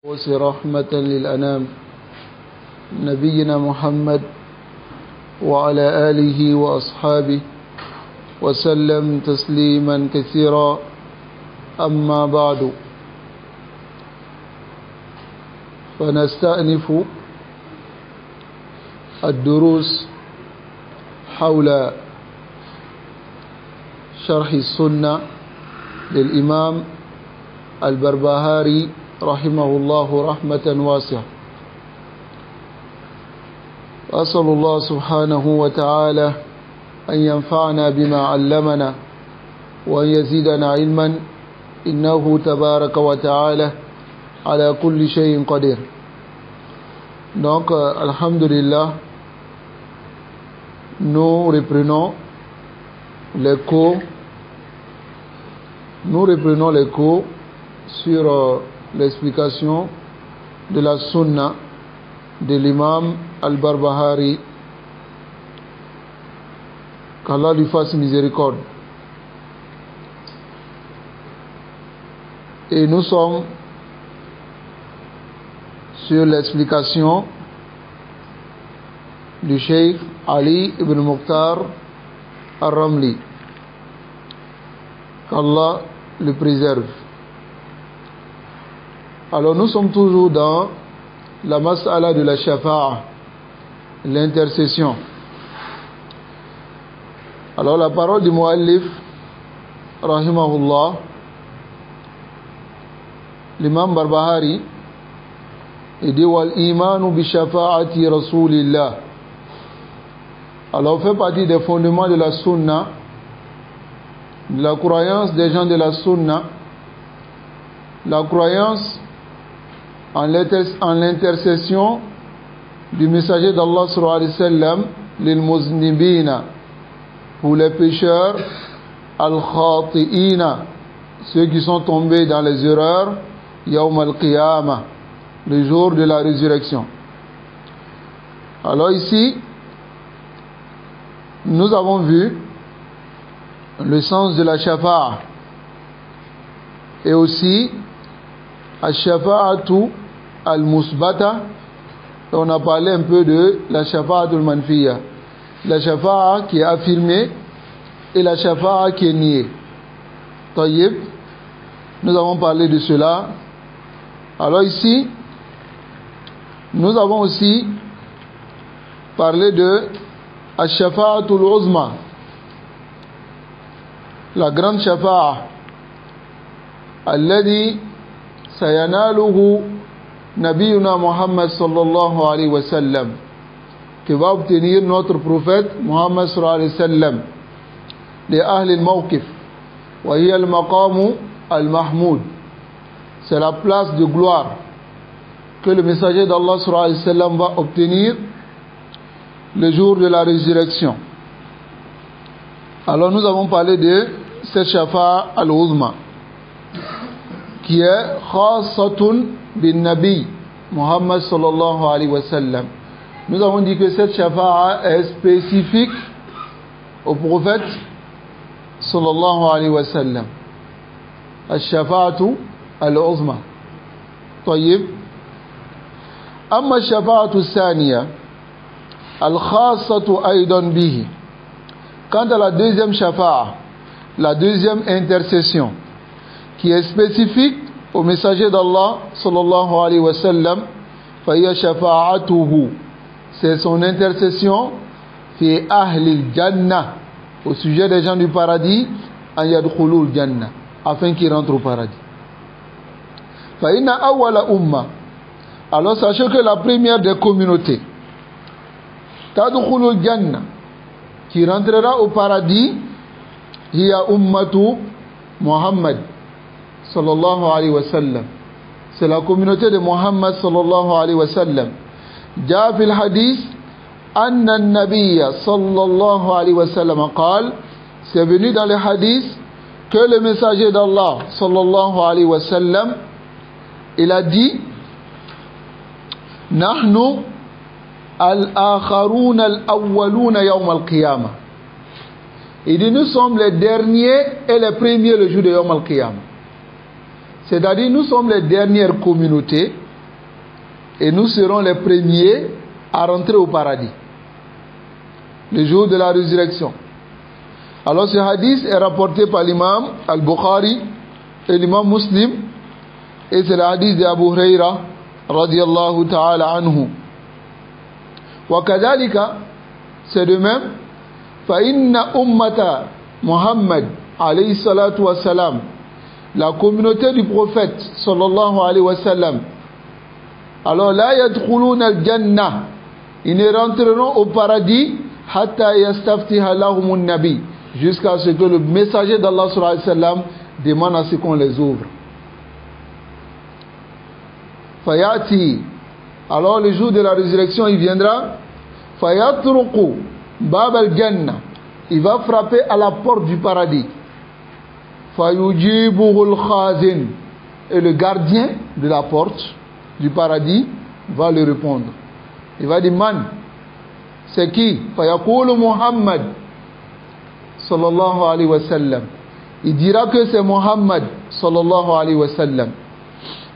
رحمة للأنام نبينا محمد وعلى آله وأصحابه وسلم تسليما كثيرا أما بعد فنستأنف الدروس حول شرح السنة للإمام البربهاري رحمه الله رحمة واسعة. أسأل الله سبحانه وتعالى أن ينفعنا بما علمنا وأن يزيدنا علما إنه تبارك وتعالى على كل شيء قدير. Donc, alhamdulillah, nous reprenons les cours sur l'explication de la sunna de l'imam al-Barbahari, qu'Allah lui fasse miséricorde. Et nous sommes sur l'explication du Cheikh Ali ibn Mukhtar al-Ramli, qu'Allah le préserve. Alors nous sommes toujours dans la mas'ala de la shafa'a, l'intercession. Alors la parole du muallif rahimahullah, l'imam Barbahari, il dit wal imanu bi shafa'ati rasulillah. Alors on fait partie des fondements de la sunna, de la croyance des gens de la sunna, la croyance en l'intercession du messager d'Allah sallallahu alayhi wa sallam lil muznibina, pour les pécheurs, al khati'ina, ceux qui sont tombés dans les erreurs, yawm al qiyamah, le jour de la résurrection. Alors ici nous avons vu le sens de la shafa'a et aussi al-shafa'atu al-musbata, et on a parlé un peu de la shafa'atu al-manfiya, la shafa'a qui est affirmée et la shafa'a qui est niée. Tayyib, nous avons parlé de cela. Alors ici nous avons aussi parlé de al-shafa'atu al-uzma, la grande shafa'a alladhi sayanaluhu nabiyuna Muhammad sallallahu alayhi wa sallam, que va obtenir notre prophète Muhammad sallallahu alayhi wa sallam de ahli al-mawqif, wa hiya al-maqamu al-mahmoud, c'est la place de gloire que le messager d'Allah sallallahu alayhi wa sallam va obtenir le jour de la résurrection. Alors nous avons parlé de cette shafa'a al-uzma qui est khassatun bin nabi Muhammad sallallahu alayhi wa sallam. Nous avons dit que cette shafa'a est spécifique au prophète sallallahu alayhi wa sallam. Al-shafa'atu al-uzma. Tayyib. Amma al-shafa'atu al-thaniya al-khassatu aydan bihi. Quant à la deuxième shafa'a, la deuxième intercession qui est spécifique au messager d'Allah sallallahu alayhi wa sallam, fahiya shafa'atuhu, c'est son intercession fi ahli al-jannah, au sujet des gens du paradis, an yadkhulul jannah, afin qu'ils rentrent au paradis. Fa inna awwala umma, alors sachez que la première des communautés tadkhulul jannah, qui rentrera au paradis, hiya ummatu Muhammad sallallahu alayhi wa sallam, c'est la communauté de Muhammad sallallahu alayhi wa sallam. Jaa fil hadith anna an-nabiyya sallallahu alayhi wa sallam qala, c'est venu dans les hadiths que le messager d'Allah sallallahu alayhi wa sallam, il a dit nahnu al-akharuna al-awwaluna yawm al-qiyamah. Il dit nous sommes les derniers et les premiers le jour de yawm al-qiyamah. C'est-à-dire nous sommes les dernières communautés et nous serons les premiers à rentrer au paradis le jour de la résurrection. Alors ce hadith est rapporté par l'imam al-Bukhari et l'imam Muslim, et c'est le hadith d'Abu Huraira radiyallahu ta'ala anhu. Wa kadhalika, c'est de même, fa inna ummata Muhammad alayhi salatu wa salam, la communauté du prophète sallallahu alayhi wa sallam, alors la yadkhuluna al-jannah, ils ne rentreront au paradis hatta yastaftiha lahumun nabi, jusqu'à ce que le messager d'Allah sallallahu alayhi wa sallam demande à ce qu'on les ouvre. Fayati, alors le jour de la résurrection il viendra, fayatruqu bab al-jannah, il va frapper à la porte du paradis. Fayujibuhu al-khazin, et le gardien de la porte du paradis va lui répondre. Il va dire man, c'est qui? Fayaqulu Muhammad sallallahu alayhi wa sallam. Il dira que c'est Muhammad sallallahu alayhi wa sallam.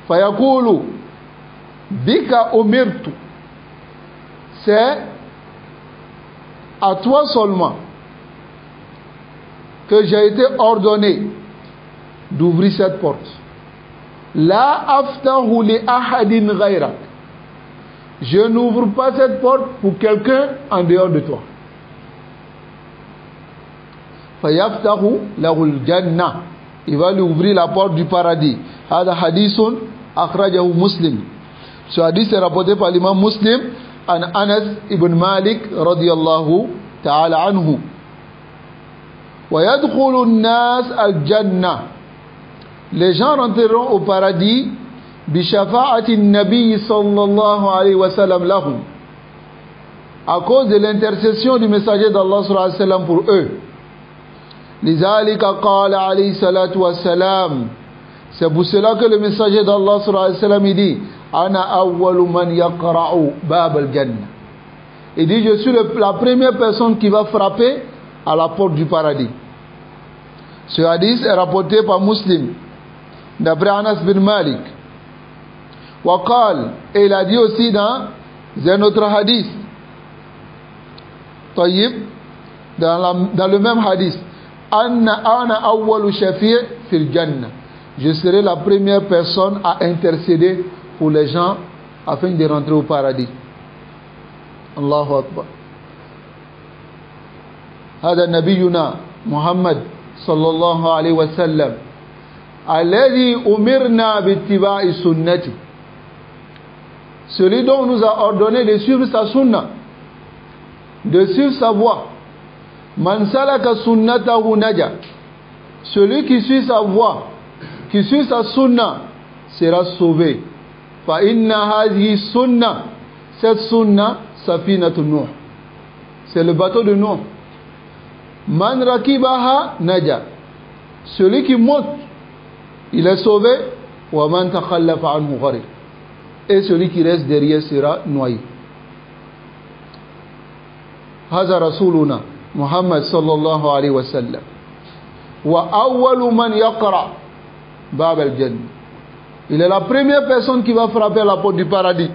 Fayaqulu bika umirtu, c'est à toi seulement que j'ai été ordonné d'ouvrir cette porte. La aftahu li ahadin ghayrak, je n'ouvre pas cette porte pour quelqu'un en dehors de toi. Fayaftahu lahul jannah, il va lui ouvrir la porte du paradis. Hada hadithun akhrajahu Muslim. Ce hadith est rapporté par l'imam Muslim an Anas ibn Malik radiyallahu ta'ala anhu. Wa yadkhulu an-nas al-jannah, les gens rentreront au paradis bi shafa'ati an-nabi sallallahu alayhi wa sallam lahum, à cause de l'intercession du messager d'Allah sallallahu alayhi wa sallam pour eux. Lidhalika qala alayhi salatu wa salam, c'est pour cela que le messager d'Allah sallallahu alayhi wa sallam il dit ana awwalu man yaqra'u bab al-jannah, il dit je suis la première personne qui va frapper à la porte du paradis. Ce hadith est rapporté par Muslim d'après Anas bin Malik. Waqal, et il a dit aussi dans un autre hadith, Tayyib, dans le même hadith, ana awwalu shafi' fil jannah, je serai la première personne à intercéder pour les gens afin de rentrer au paradis. Allahu Akbar. Hada nabiyuna Muhammad sallallahu alayhi wa sallam alladhi umirna bittiba'i sunnati, celui dont on nous a ordonné de suivre sa sunna, de suivre sa voie. Man salaka sunnatahu naja, celui qui suit sa voie, qui suit sa sunna sera sauvé. Fa inna hadhihi sunna, cette sunna safinatu Nuh, c'est le bateau de Nuh. Man rakibaha naja, celui qui monte il est sauvé. Wa man takhallafa anhu gharik, et celui qui reste derrière sera noyé. Hadha rasuluna Muhammad sallallahu alayhi wa sallam wa awwalu man yaqra bab al-jannah, il est la première personne qui va frapper à la porte du paradis,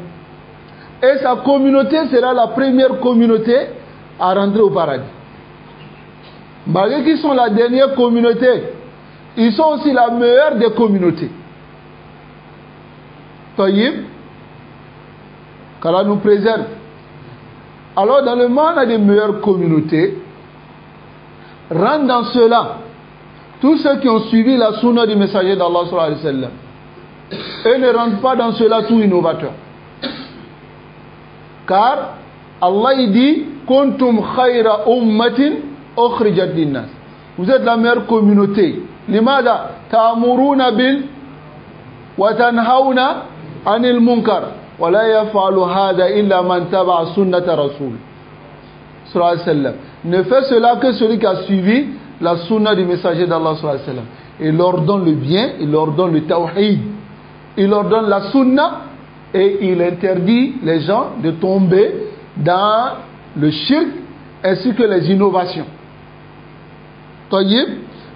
et sa communauté sera la première communauté à rentrer au paradis. Malgré qu'ils sont la dernière communauté, ils sont aussi la meilleure des communautés. Tayyib, qu'Allah nous préserve. Alors dans le monde, on a des meilleures communautés. Rentrent dans cela tous ceux qui ont suivi la sunna du messager d'Allah sallallahu alayhi wa sallam. Eux ne rentrent pas dans cela tout innovateur. Car Allah il dit kuntum khayra ummatin ukhrijat linnas, vous êtes la meilleure communauté. Limada ta'muruna bil wa tanhauna anil munkar wa la yaf'alu hadha illa man taba'a sunnata rasul sallallahu alayhi wa sallam. Ne fait cela que celui qui a suivi la sunna du messager d'Allah sallallahu alayhi wa sallam. Il leur donne le bien, il leur donne le tawhid, il leur donne la sunna, et il interdit les gens de tomber dans le shirk ainsi que les innovations. Tayyib,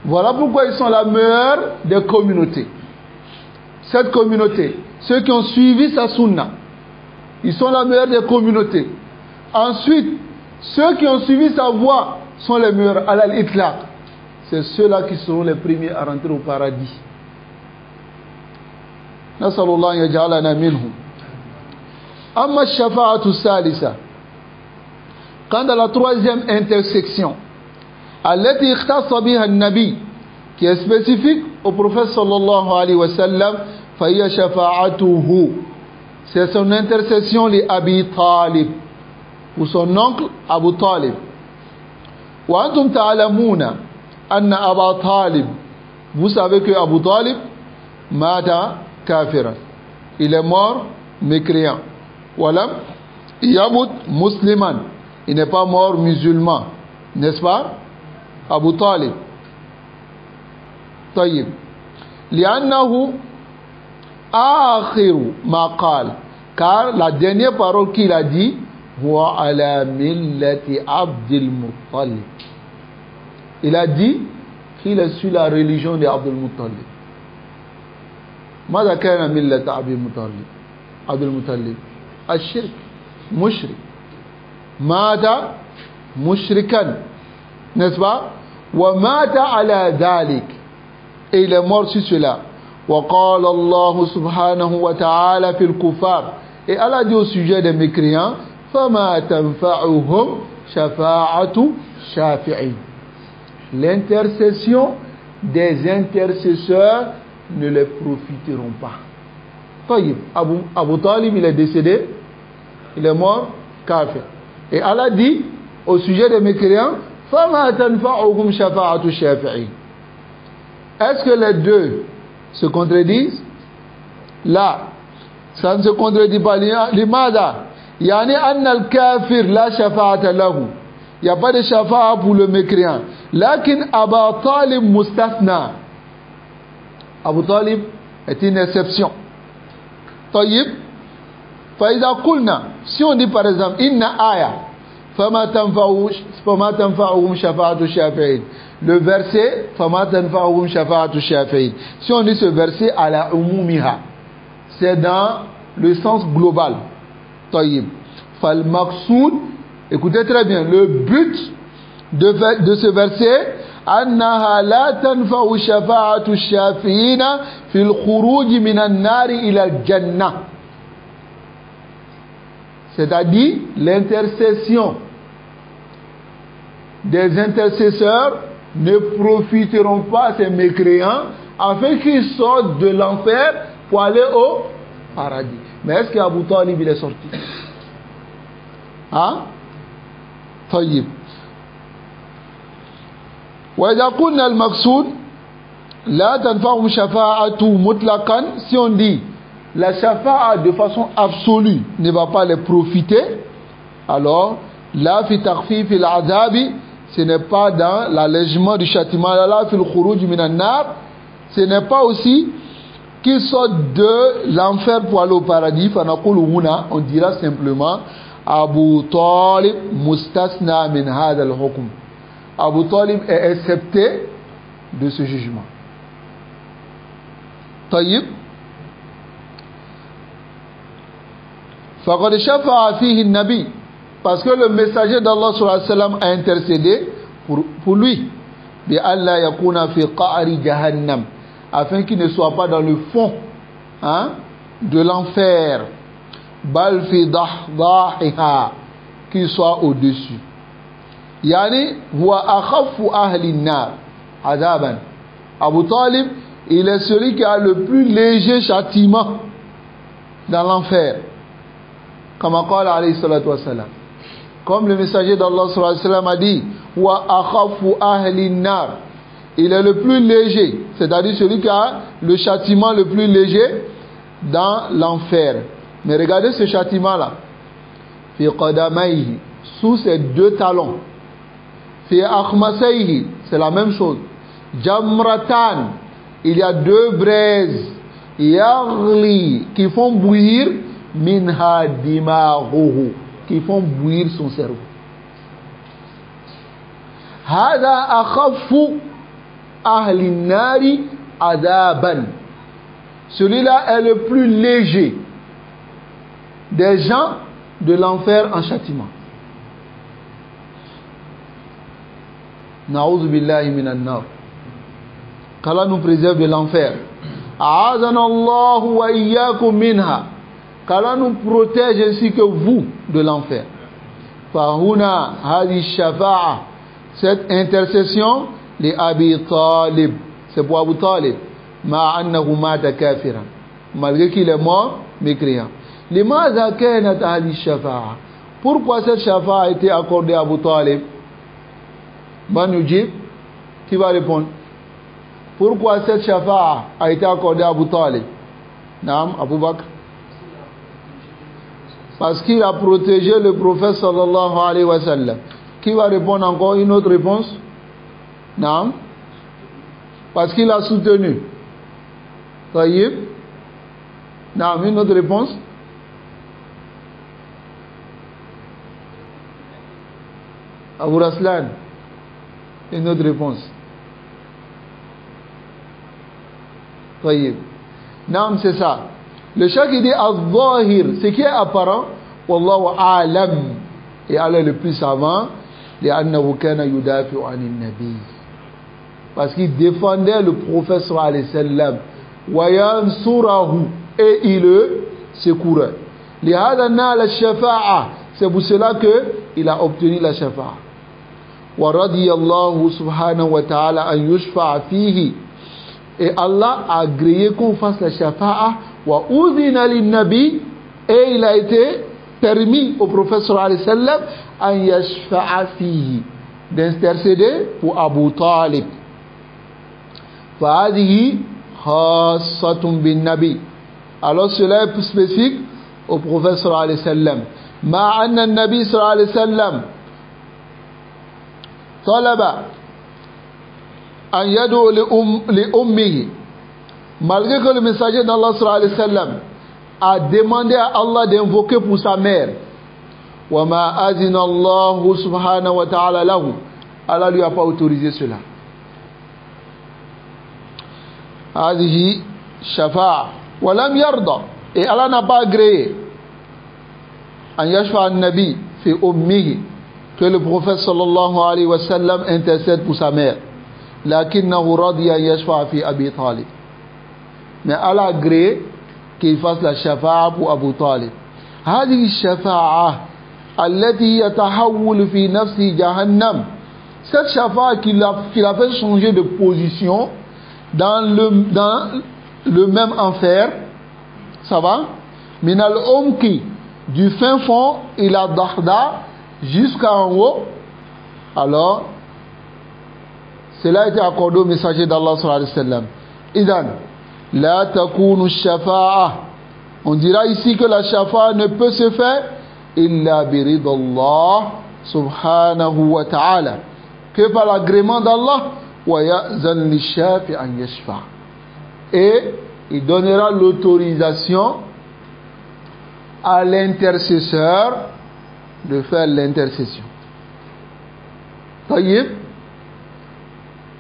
voilà pourquoi ils sont la meilleure des communautés. Cette communauté, ceux qui ont suivi sa sunna, Ils sont la meilleure des communautés. Ensuite, ceux qui ont suivi sa voie sont les meilleurs. Al-Itlaq. C'est ceux-là qui seront les premiers à rentrer au paradis. Nasallallahu yaj'alana minhum. Amma shafa'atu salisa. Quant à la troisième intersection, allati ikhtassa biha an-nabi, qui est spécifique au prophète sallallahu alayhi wa sallam, fa hiya shafa'atuhu. C'est son intercession li Abi Talib, pour son oncle Abu Talib. Wa antum ta'lamuna anna Abu Talib, vous savez que Abu Talib mata kafiran, il est mort mécréant. Walam yamut musliman, il n'est pas mort musulman, n'est-ce pas? Abu Talib. Tayyib. Li'annahu akhiru ma qala, car la dernière parole qu'il a dit, huwa ala millati Abdul Muttalib. Il a dit qu'il est sur la religion de Abdul Muttalib. ماذا كان ملة عبد المطلب الشرك مشرك مات مشركا n'est-ce pas ومات على ذلك et il est mort sur cela وقال الله سبحانه وتعالى في الكفار et Allah dit au sujet des mécréants فما تنفعهم شفاعة شافعين, l'intercession des intercesseurs ne les profiteront pas. Taïb, Abu Talib, il est décédé, il est mort, kafir. Et Allah dit au sujet des mécréants, فَمَا تَنْفَعُهُمْ شَفَاعَةُ الشَّافِعِينَ. Est-ce que les deux se contredisent? Là, ça ne se contredit pas. لماذا؟ يعني أن الكافر لا شفاعة له. Il n'y a pas de shafa'a pour le mécréant. لكن أبا طالب مستثنى. Abu Talib est une exception. Tayyib. فإذا قلنا, si on dit par exemple إن آية فما تنفعهم شفاعة الشافعين, le verset فما تنفعهم شفاعة الشافعين, si on dit ce verset à la umumiha, c'est dans le sens global. Tayyib. فالمقصود, écoutez très bien, le but de ce verset, أنها لا تنفع شفاعة الشافعين في الخروج من النار إلى الجنة. C'est-à-dire l'intercession des intercesseurs ne profiteront pas à ces mécréants afin qu'ils sortent de l'enfer pour aller au paradis. Mais est-ce qu'Abu Talib il est sorti? Hein? Tayyib. وإذا قلنا المقصود لا تنفعهم شفاعة مطلقا, si on dit la shafa'a de façon absolue ne va pas les profiter, alors la fi takhfif al-adhabi, ce n'est pas dans l'allègement du châtiment, la fi al-khuruj min an-nar, ce n'est pas aussi qu'ils sortent de l'enfer pour aller au paradis. Fanaqulu huna, on dira simplement Abu Talib mustasna min hadha al-hukm. Abu Talib est excepté de ce jugement. Tayyib. Faqad shafa'a fihi an-nabi, parce que le messager d'Allah sallallahu alayhi wa sallam a intercédé pour lui, bi alla yakuna fi qa'ri jahannam, afin qu'il ne soit pas dans le fond de l'enfer, bal fi dahdahiha, qu'il soit au-dessus. Yani huwa akhaffu ahli an-nar adaban. Abu Talib, il est celui qui a le plus léger châtiment dans l'enfer. Comme le messager d'Allah sallallahu alayhi wa sallam a dit, huwa akhaffu ahli an-nar, il est le plus léger, c'est-à-dire celui qui a le châtiment le plus léger dans l'enfer. Mais regardez ce châtiment-là. Fi qadamayhi, sous ses deux talons. Fi akhmasayhi, c'est la même chose. Jamratan, il y a deux braises. Yaghli, qui font bouillir minha dimaghuhu, qui font bouillir son cerveau. Hada akhaffu ahli nari adaban, celui-là est le plus léger des gens de l'enfer en châtiment. Na'udhu billahi minan nar. Qu'Allah nous préserve de l'enfer. A'adana Allahu wa iyyakum minha. Qu'Allah nous protège ainsi que vous de l'enfer. Fahuna hadi shafa'a. Cette intercession, li Abi Talib. C'est pour Abu Talib. Ma'annahu mata kafiran. Malgré qu'il est mort, mécréant. Limadha kanat hadi shafa'a. Pourquoi cette shafa'a a été accordée à Abu Talib? Banujib, qui va répondre? Pourquoi cette shafa'a a été accordée à Abu Talib? Naam, Abu Bakr. Parce qu'il a protégé le prophète sallallahu alayhi wa sallam. Qui va répondre encore une autre réponse? Naam. Parce qu'il a soutenu. Taïb. Naam, une autre réponse? Abu Raslan. Une autre réponse. Taïb. Naam, c'est ça. Le chef qui dit al-zahir, ce qui est apparent, wallahu a'lam, et Allah le plus savant, li'annahu kana yudafi'u 'anil nabi. Parce qu'il défendait le prophète sallallahu alayhi wa sallam, wa yansurahu, et il le secourait. Lihada nala shafa'a, c'est pour cela que il a obtenu la shafa'a. Wa radiyallahu subhanahu wa ta'ala an yushfa'a fihi. Et Allah a agréé qu'on fasse la shafa'a. Wa udhina lin-nabi, et il a été permis au prophète sallallahu alayhi wa sallam an yashfa'a fihi, d'intercéder pour Abu Talib. Fa hadhihi khassatun bin-nabi. Alors cela est plus spécifique au prophète sallallahu alayhi wa sallam. Ma anna an-nabi sallallahu alayhi wa sallam talaba an yad'u li ummihi. Malgré que le messager d'Allah sallallahu alayhi wa sallam a demandé à Allah d'invoquer pour sa mère, wa ma azina Allah subhanahu wa ta'ala lahu, Allah lui a pas autorisé cela. Hadihi shafa'a wa lam yarda, et Allah n'a pas agréé an yashfa an-nabi fi ummihi, que le prophète sallallahu alayhi wa sallam intercède pour sa mère. Lakinnahu radiya an yashfa fi Abi Talib. Mais Allah a agréé qu'il fasse la shafa'a pour Abu Talib. هذه الشفاعة التي يتحول في نفسه جهنم. Cette shafa'a qui l'a fait changer de position dans le même enfer, ça va? من العمق, du fin fond, إلى الضحضة, jusqu'en haut. Alors, cela a été accordé au messager d'Allah sallallahu alayhi wa sallam. Idan la takunu shafa'a. On dira ici que la shafa'a ne peut se faire illa biridallah subhanahu wa ta'ala, que par l'agrément d'Allah, wa ya'zan li shafi an yashfa, et il donnera l'autorisation à l'intercesseur de faire l'intercession. Tayyib,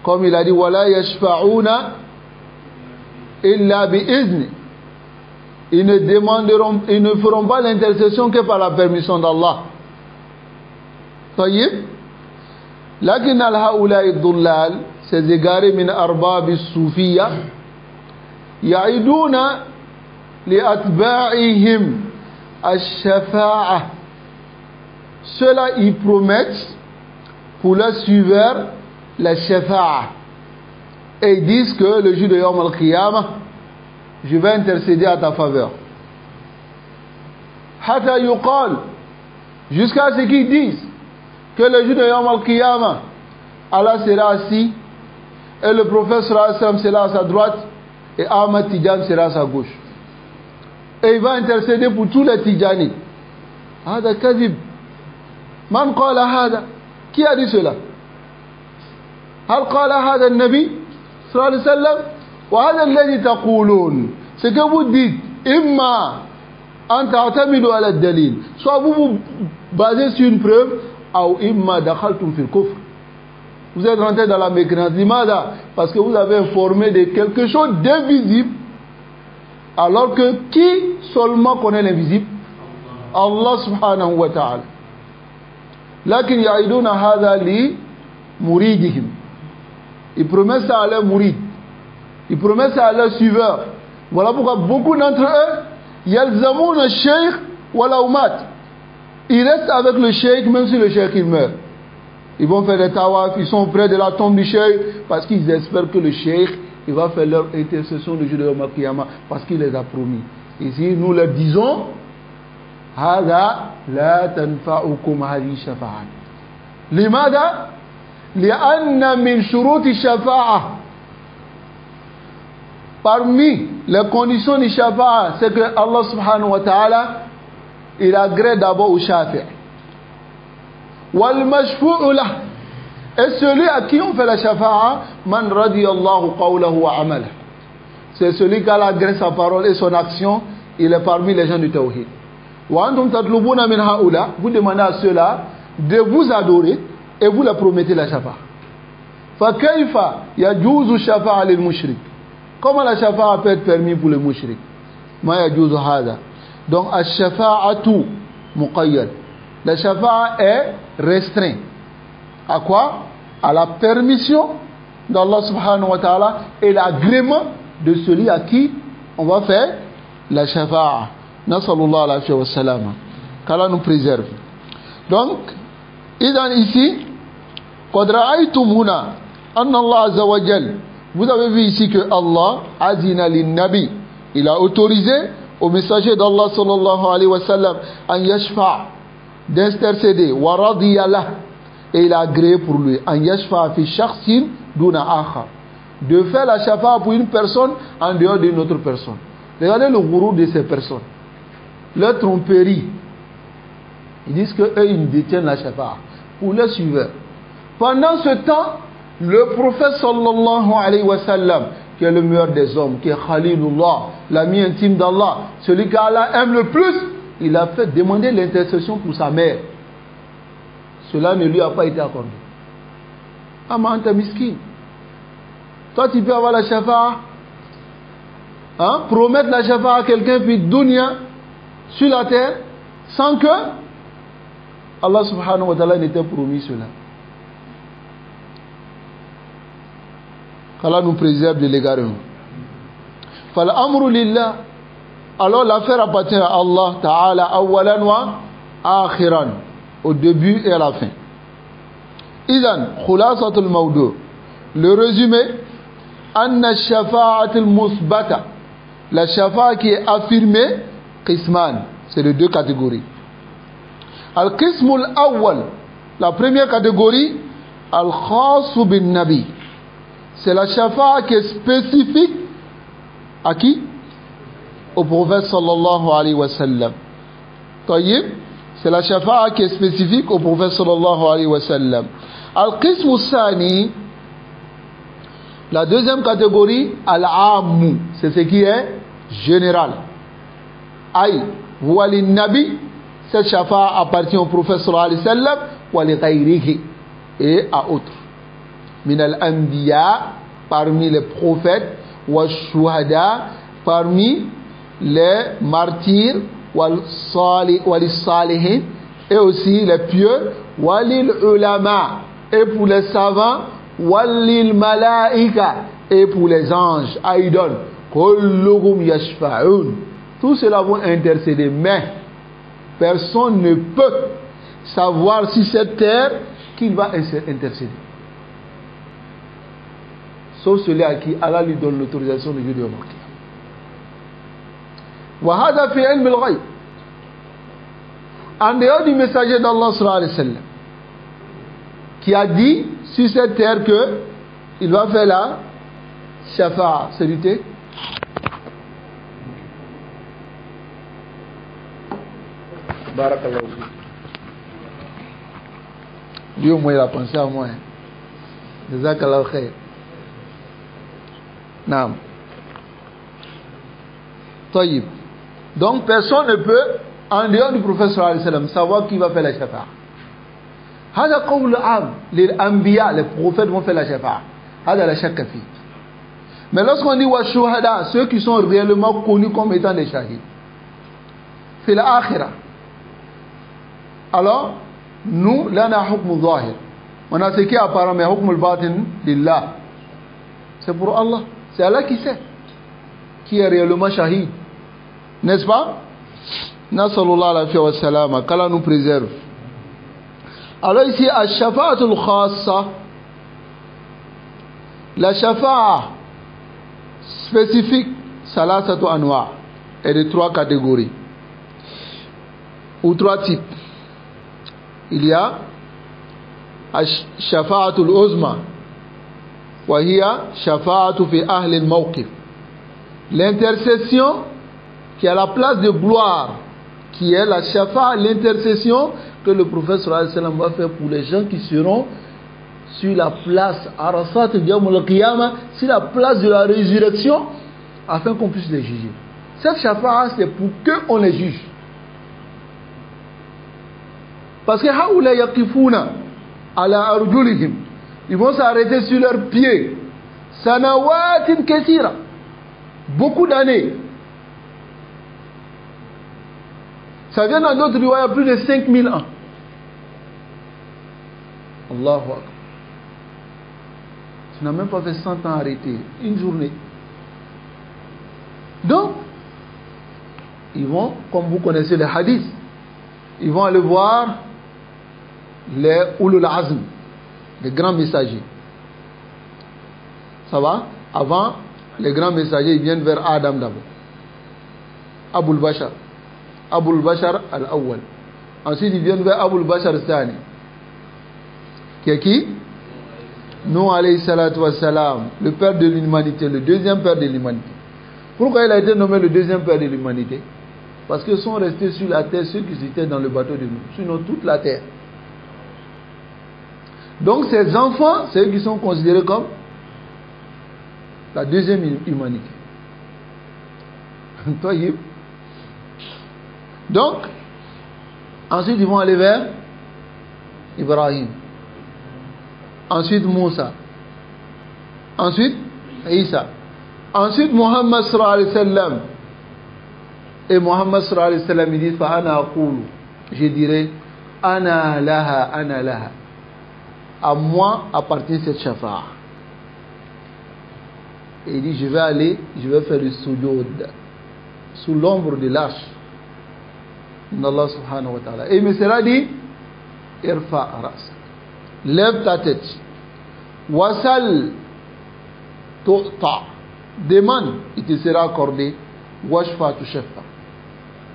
comme il a dit, wala yashfa'una illa bi'izni. Ils ne feront pas l'intercession que par la permission d'Allah. Tayyib. Lakin al-haula'i dhullal, ces égarés min arbab as-soufiyya, ya'iduna li atba'ihim ash-shafa'a. Ceux-là, ils promettent pour leurs suiveurs la shafa'a. Et ils disent que le jour de Yawm al-Qiyamah, je vais intercéder à ta faveur. Hatta yuqal, jusqu'à ce qu'ils disent que le jour de Yawm al-Qiyamah, Allah sera assis et le prophète sallallahu alayhi wa sallam sera à sa droite et Ahmad Tidjan sera à sa gauche. Et il va intercéder pour tous les Tidjani. Hada kadhib. Man qala hada? Qui a dit cela? Hal qala hada an-nabi sallallahu alayhi wa sallam? Wa hada alladhi taqulun. Ce que vous dites, imma an ta'tamidu ala ad-dalil, soit vous vous basez sur une preuve, ou imma dakhaltum fil kufr. Vous êtes rentré dans la mécréance. Limada, parce que vous avez informé de quelque chose d'invisible, alors que qui seulement connaît l'invisible? Allah subhanahu wa ta'ala. Lakin ya'iduna hadha li muridihim. Ils promettent ça à leurs mourides. Ils promettent ça à leurs suiveurs. Voilà pourquoi beaucoup d'entre eux, yalzamouna al-shaykh wala umat. Ils restent avec le cheikh même si le cheikh il meurt. Ils vont faire des tawaf, ils sont près de la tombe du cheikh parce qu'ils espèrent que le cheikh il va faire leur intercession le jour de Yawm al-Qiyamah parce qu'il les a promis. Ici nous leur disons هذا لا تنفعكم هذه الشفاعة. لماذا؟ لأن من شروط الشفاعة parmi les conditions du shafa'a c'est que Allah subhanahu wa ta'ala il agrée d'abord au shafi' wal mashfu'u lah, et celui à qui on fait la shafa'a man radiyallahu qawlahu wa amalahu, c'est celui qui a agré sa parole et son action, il est parmi les gens du tawhid. Wa antum tatlubuna min haula, vous demandez à ceux-là de vous adorer et vous leur promettez la shafa'a. Fa kayfa yajuzu shafa'a lil mushrik, comment la shafa'a peut être permis pour le mushrik? Ma yajuzu hada. Donc ash-shafa'atu muqayyad, la shafa'a est restreint à quoi? À la permission d'Allah subhanahu wa ta'ala et l'agrément de celui à qui on va faire la shafa'a. Nasallallahu alayhi wa sallam, qu'Allah nous préserve. Donc ici qad ra'aytum huna anna Allah azza wa jalla, vous avez vu ici que Allah azina lin-nabi, il a autorisé au messager d'Allah sallallahu alayhi wa sallam an yashfa', d'intercéder, wa radiya lah, et il a agréé pour lui an yashfa' fi shakhsin duna akhar, de faire la shafa'a pour une personne en dehors d'une autre personne. Regardez le gourou de ces personnes, leur tromperie. Ils disent que eux ils détiennent la shafa'a pour leurs suiveurs. Pendant ce temps, le prophète sallallahu alayhi wa sallam, qui est le meilleur des hommes, qui est Khalilullah, l'ami intime d'Allah, celui qu'Allah aime le plus, il a fait demander l'intercession pour sa mère. Cela ne lui a pas été accordé. Ama anta miskin. Toi tu peux avoir la shafa'a, hein? Promettre la shafa'a à quelqu'un puis dunya sur la terre sans que Allah subhanahu wa ta'ala n'était promis cela. qu'Allah nous préserve de l'égarement. Fal amru lillah, alors l'affaire appartient à Allah Ta'ala awalan wa akhiran, au début et à la fin. Idan khulasatul mawdu', le résumé, anna shafa'atul musbata, la shafa'a qui est affirmée, qisman, c'est de deux catégories. Al-qismul awwal, la première catégorie, al-khasu bin nabi, c'est la shafa'a qui est spécifique à qui? Au prophète sallallahu alayhi wa sallam. Tayyib, c'est la shafa'a qui est spécifique au prophète sallallahu alayhi wa sallam. Al-qismu sani, la deuxième catégorie, al-ammu, c'est ce qui est général. Aïe, wali nabi, cette shafa'a appartient au prophète sallallahu alayhi wa sallam, wali ghayrihi, et à autres. Min al-anbiya, parmi les prophètes, wa shuhada, parmi les martyrs, wal salihin, et aussi les pieux, walil ulama, et pour les savants, walil malaika, et pour les anges, aïdon, kulluhum yashfa'un, tous cela vont intercéder, mais personne ne peut savoir si cette terre qu'il va intercéder, sauf celui à qui Allah lui donne l'autorisation de Dieu. Wahada fi ilm al-ghayb, en dehors du messager d'Allah sallallahu alayhi wa sallam, qui a dit sur cette terre que il va faire la shafa'a, c'est du thé. Barakallahu fi. Lui au moins il a pensé à moi. Jazakallahu khair. Naam. Tayyib. Donc personne ne peut, en dehors du prophète sallallahu alayhi wa sallam, savoir qui va faire la shafa'a. Hada qawl am lil anbiya, les prophètes vont faire la shafa'a. Hada la shakka fi. Mais lorsqu'on dit wa shuhada, ceux qui sont réellement connus comme étant des shahid, fi l'akhirah, Alors, nous, là, on a hukm zahir. On a ce qui est apparent, mais hukm al-batin lillah. C'est pour Allah. C'est Allah qui sait. Qui est réellement shahid. N'est-ce pas? Nasallallahu alayhi wa sallam. Qu'Allah nous préserve. Alors ici, al-shafa'atul khassa. La shafa'a spécifique, salasatu anwa, est de 3 catégories. Ou 3 types. Il y a al-shafa'atul uzma. Wa hiya shafa'atu fi ahli al-mawqif. L'intercession qui a la place de gloire, qui est la shafa'a, l'intercession que le prophète sallallahu alayhi wa sallam va faire pour les gens qui seront sur la place Arasat Yawm al-Qiyamah, sur la place de la résurrection, afin qu'on puisse les juger. Cette shafa'a, c'est pour qu'on les juge. Parce que haoula yaqifuna ala arjulihim, ils vont s'arrêter sur leurs pieds. Sanawatin kathira, beaucoup d'années. Ça vient dans d'autres riwaya plus de 5000 ans. Allahu Akbar. Tu n'as même pas fait 100 ans arrêté, une journée. Donc, ils vont, comme vous connaissez les hadiths, ils vont aller voir les Ulul Azm, les grands messagers. Ça va? Avant, les grands messagers, ils viennent vers Adam d'abord. Abul Bashar. Abul Bashar al-Awwal. Ensuite, ils viennent vers Abul Bashar al-Thani. Qui est qui? Nuh alayhi salatu wa salam, le père de l'humanité, le deuxième père de l'humanité. Pourquoi il a été nommé le deuxième père de l'humanité? Parce que sont restés sur la terre ceux qui étaient dans le bateau de Nuh, sinon toute la terre. Donc ces enfants, c'est eux qui sont considérés comme la deuxième humanité. Donc, ensuite ils vont aller vers Ibrahim. Ensuite Moussa. Ensuite Isa. Ensuite Muhammad sallallahu alayhi wa sallam. Et Muhammad sallallahu alayhi wa sallam il dit fa ana aqulu, je dirais ana laha ana laha. À moi appartient cette shafa'a. Et il dit je vais aller, je vais faire le sujoud sous l'ombre de l'arche d'Allah subhanahu wa ta'ala. Et il me sera dit irfa ras, lève ta tête, wasal tu'ta, demande, il te sera accordé, washfa tu shafa,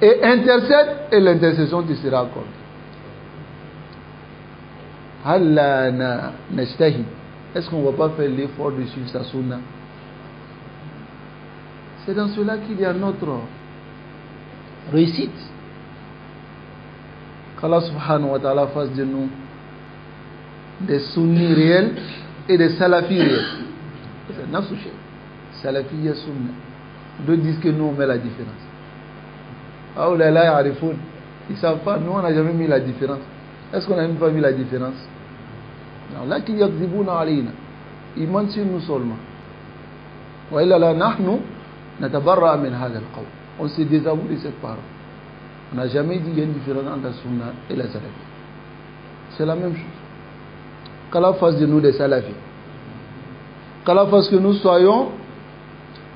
et intercède, et l'intercession te sera accordée. Halla nashtahi, est-ce qu'on ne va pas faire l'effort de suivre sa sunna? C'est dans cela qu'il y a notre réussite. Qu'Allah subhanahu wa ta'ala fasse de nous des sunnis réels et des salafis réels. C'est nafsouché. Salafi et sunna. Deux disent que nous on met la différence. Ah ou là là, ils ne savent pas, nous on n'a jamais mis la différence. Est-ce qu'on a même pas mis la différence? Non, là qu'il y a Zibouna Alina. Ils mentent sur nous seulement. Wa illa la nahnu natabarra min hadha al-qawl. On se désavoue de cette parole. On n'a jamais dit qu'il y a une différence entre la sunna et la salafi. C'est la même chose. Qu'Allah fasse de nous des salafis. Qu'Allah fasse que nous soyons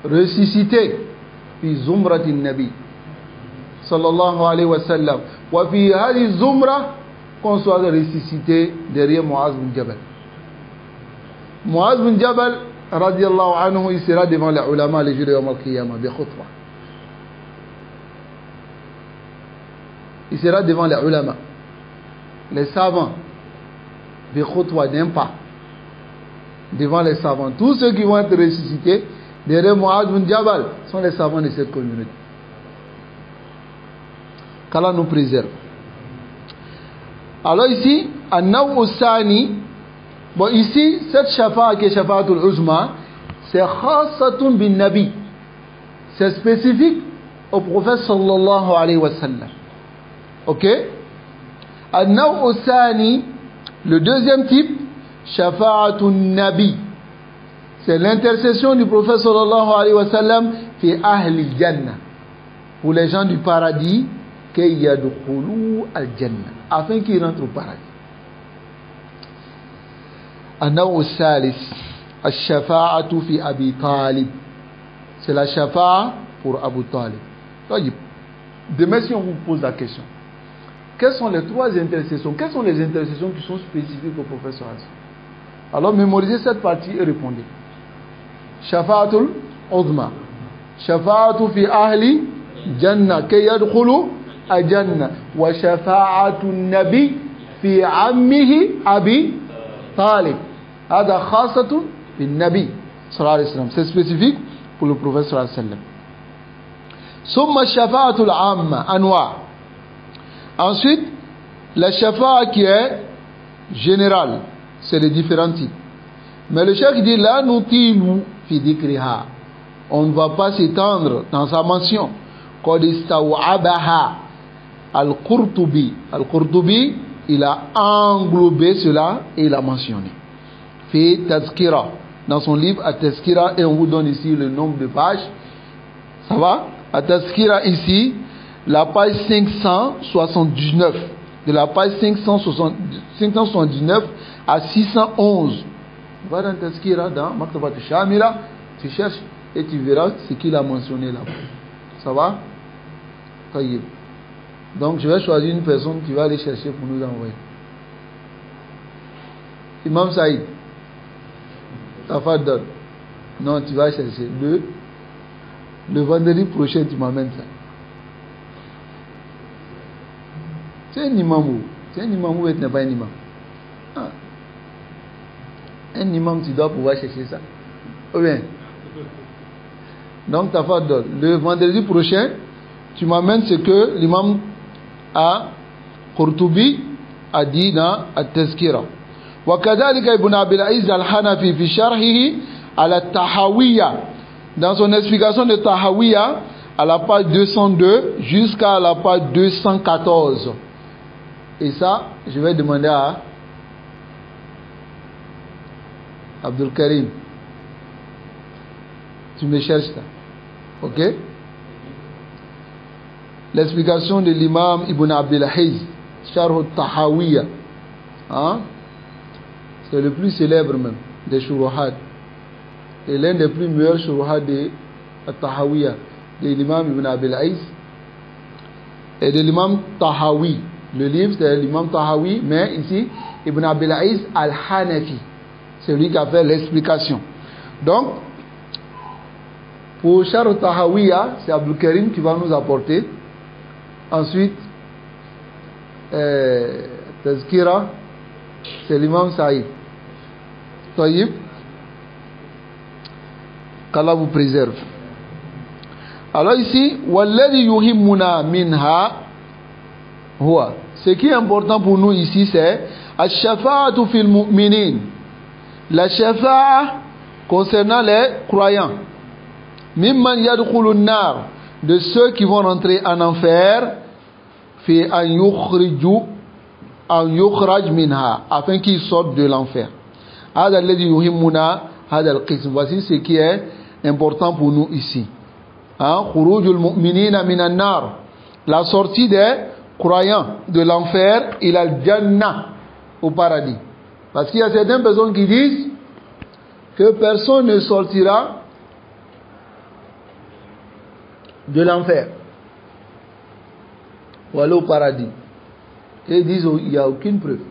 ressuscités. Fi zumratin nabi sallallahu alayhi wa sallam. Wa fi hadi zumra, qu'on soit ressuscité derrière Muaz bin Jabal. Muaz bin Jabal radiallahu anhu, il sera devant les ulama les jours de Yawm al-Qiyamah bi khutbah. Il sera devant les ulama, les savants, des khutwa d'un pas, devant les savants. Tous ceux qui vont être ressuscités derrière Muaz bin Jabal sont les savants de cette communauté. Qu'Allah nous préserve. Alors ici, an-naw sani, bon ici, cette shafa'a qui est shafa'atul uzma, c'est khassatun bin nabi. C'est spécifique au prophète sallallahu alayhi wa sallam. Ok? An-naw sani, le deuxième type, shafa'atun nabi. C'est l'intercession du prophète sallallahu alayhi wa sallam fi ahli jannah, pour les gens du paradis, kay yadkhulu al-jannah, afin qu'ils rentrent au paradis. النوع الثالث الشفاعة في أبي طالب. C'est la shafa'a pour Abu Talib. Demain, si on vous pose la question, quelles sont les trois intercessions? Quelles sont les intercessions qui sont spécifiques au professeur Hassan? Alors mémorisez cette partie et répondez. Shafa'atul uzma. Shafa'atu fi ahli jannah kay yadkhulu al-jannah. Wa shafa'atun nabi fi ammihi Abi Talib. Hada khasatun bin nabi sallallahu alayhi wa sallam. C'est spécifique pour le prophète sallallahu alayhi wa sallam. Summa shafa'atul amma anwa. Ensuite, la shafa'a qui est générale, c'est les différents types. Mais le cheikh dit la nutilu fi dhikriha. On ne va pas s'étendre dans sa mention. Qad istaw'abaha al-Qurtubi. Al-Qurtubi, il a englobé cela et il a mentionné. Fi Tazkira, dans son livre At-Tazkira, et on vous donne ici le nombre de pages. Ça va? At-Tazkira ici, la page 579. De la page 579 à 611. Va dans Tazkira, dans Maktabat Shamila, tu cherches et tu verras ce qu'il a mentionné là-bas. Ça va? Taïb. Donc je vais choisir une personne qui va aller chercher pour nous envoyer. Imam Saïd. Tafaddal. Non, tu vas chercher. Le vendredi prochain, tu m'amènes ça. C'est un imam ou tu n'es pas un imam? Ah. Un imam, tu dois pouvoir chercher ça. Ou bien? Donc, Tafaddal. Le vendredi prochain, tu m'amènes ce que l'imam Qurtubi a dit dans At-Tazkira. وكذلك ابن أبي العز الحنفي في شرحه على الطحاوية, dans son explication de Tahawiya à la page 202 jusqu'à la page 214. Et ça, je vais demander à Abdul Karim. Tu me cherches ça. Ok? L'explication de l'imam Ibn Abil Aziz, Sharh al-Tahawiya. Hein? C'est le plus célèbre même des Shuruhat. Et l'un des plus meilleurs Shuruhat de al-Tahawiya, de l'imam Ibn Abil Aziz et de l'imam Tahawi. Le livre c'est l'imam Tahawi, mais ici Ibn Abil Aziz al-Hanafi. C'est lui qui a fait l'explication. Donc, pour Sharh al-Tahawiya, c'est Abdul Karim qui va nous apporter. Ensuite, Tazkira, c'est l'imam Saïd. Taïb, qu'Allah vous préserve. Alors ici, Walladhi yuhimmuna minha huwa. Ce qui est important pour nous ici, c'est Ash-shafa'atu fil mu'minin. La shafa'a concernant les croyants. Mimman yadkhulun nar, de ceux qui vont rentrer en enfer, fi an yukhraj minha, afin qu'ils sortent de l'enfer. Hada alladhi yuhimmuna hada al-qism. Voici ce qui est important pour nous ici. Khurujul mu'minina minan nar, la sortie des croyants de l'enfer ila al-jannah, au paradis. Parce qu'il y a certaines personnes qui disent que personne ne sortira de l'enfer ou aller au paradis. Et ils disent il n'y a aucune preuve.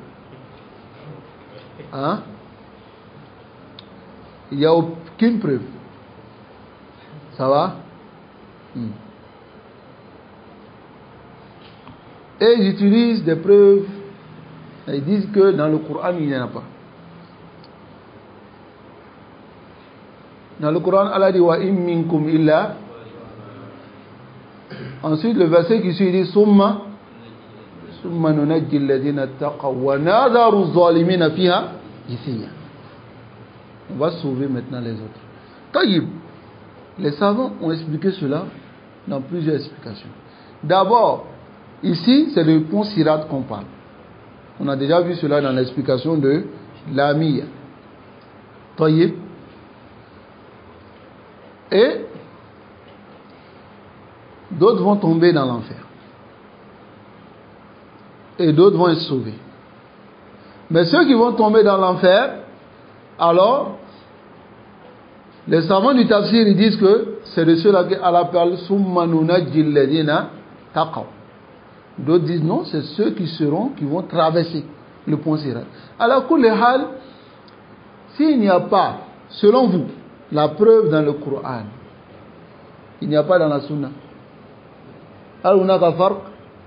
Hein? Il n'y a aucune preuve. Ça va? Et ils utilisent des preuves. Et ils disent que dans le Coran, il n'y en a pas. Dans le Coran, Allah dit wa in minkum illa. Ensuite, le verset qui suit dit Summa nunajji alladhina taqaw wa nadharu adh-dhalimina fiha jithiya. On va sauver maintenant les autres. Taïb. Les savants ont expliqué cela dans plusieurs explications. D'abord, ici, c'est le pont Sirat qu'on parle. On a déjà vu cela dans l'explication de l'Amiya. Taïb. Et d'autres vont tomber dans l'enfer. et d'autres vont être sauvés. Mais ceux qui vont tomber dans l'enfer, alors, les savants du tafsir, ils disent que c'est de ceux-là qu'Allah parle, Summa nunajjil ladina taqaw. D'autres disent non, c'est ceux qui vont traverser le pont Sirat. Alors, kulli hal, s'il n'y a pas, selon vous, la preuve dans le Coran, il n'y a pas dans la Sunna. Alors,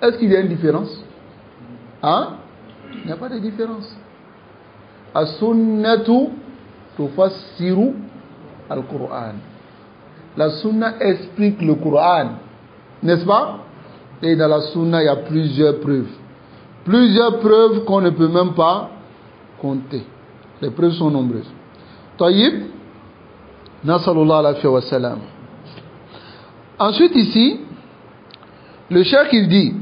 est-ce qu'il y a une différence? Hein? Il n'y a pas de différence. As-sunnatu tufassiru al-Qur'an. La sunna explique le Coran, n'est-ce pas? Et dans la sunna, il y a plusieurs preuves. Plusieurs preuves qu'on ne peut même pas compter. Les preuves sont nombreuses. Taïb, nasallallahu alayhi wa sallam. Ensuite ici, le cheikh il dit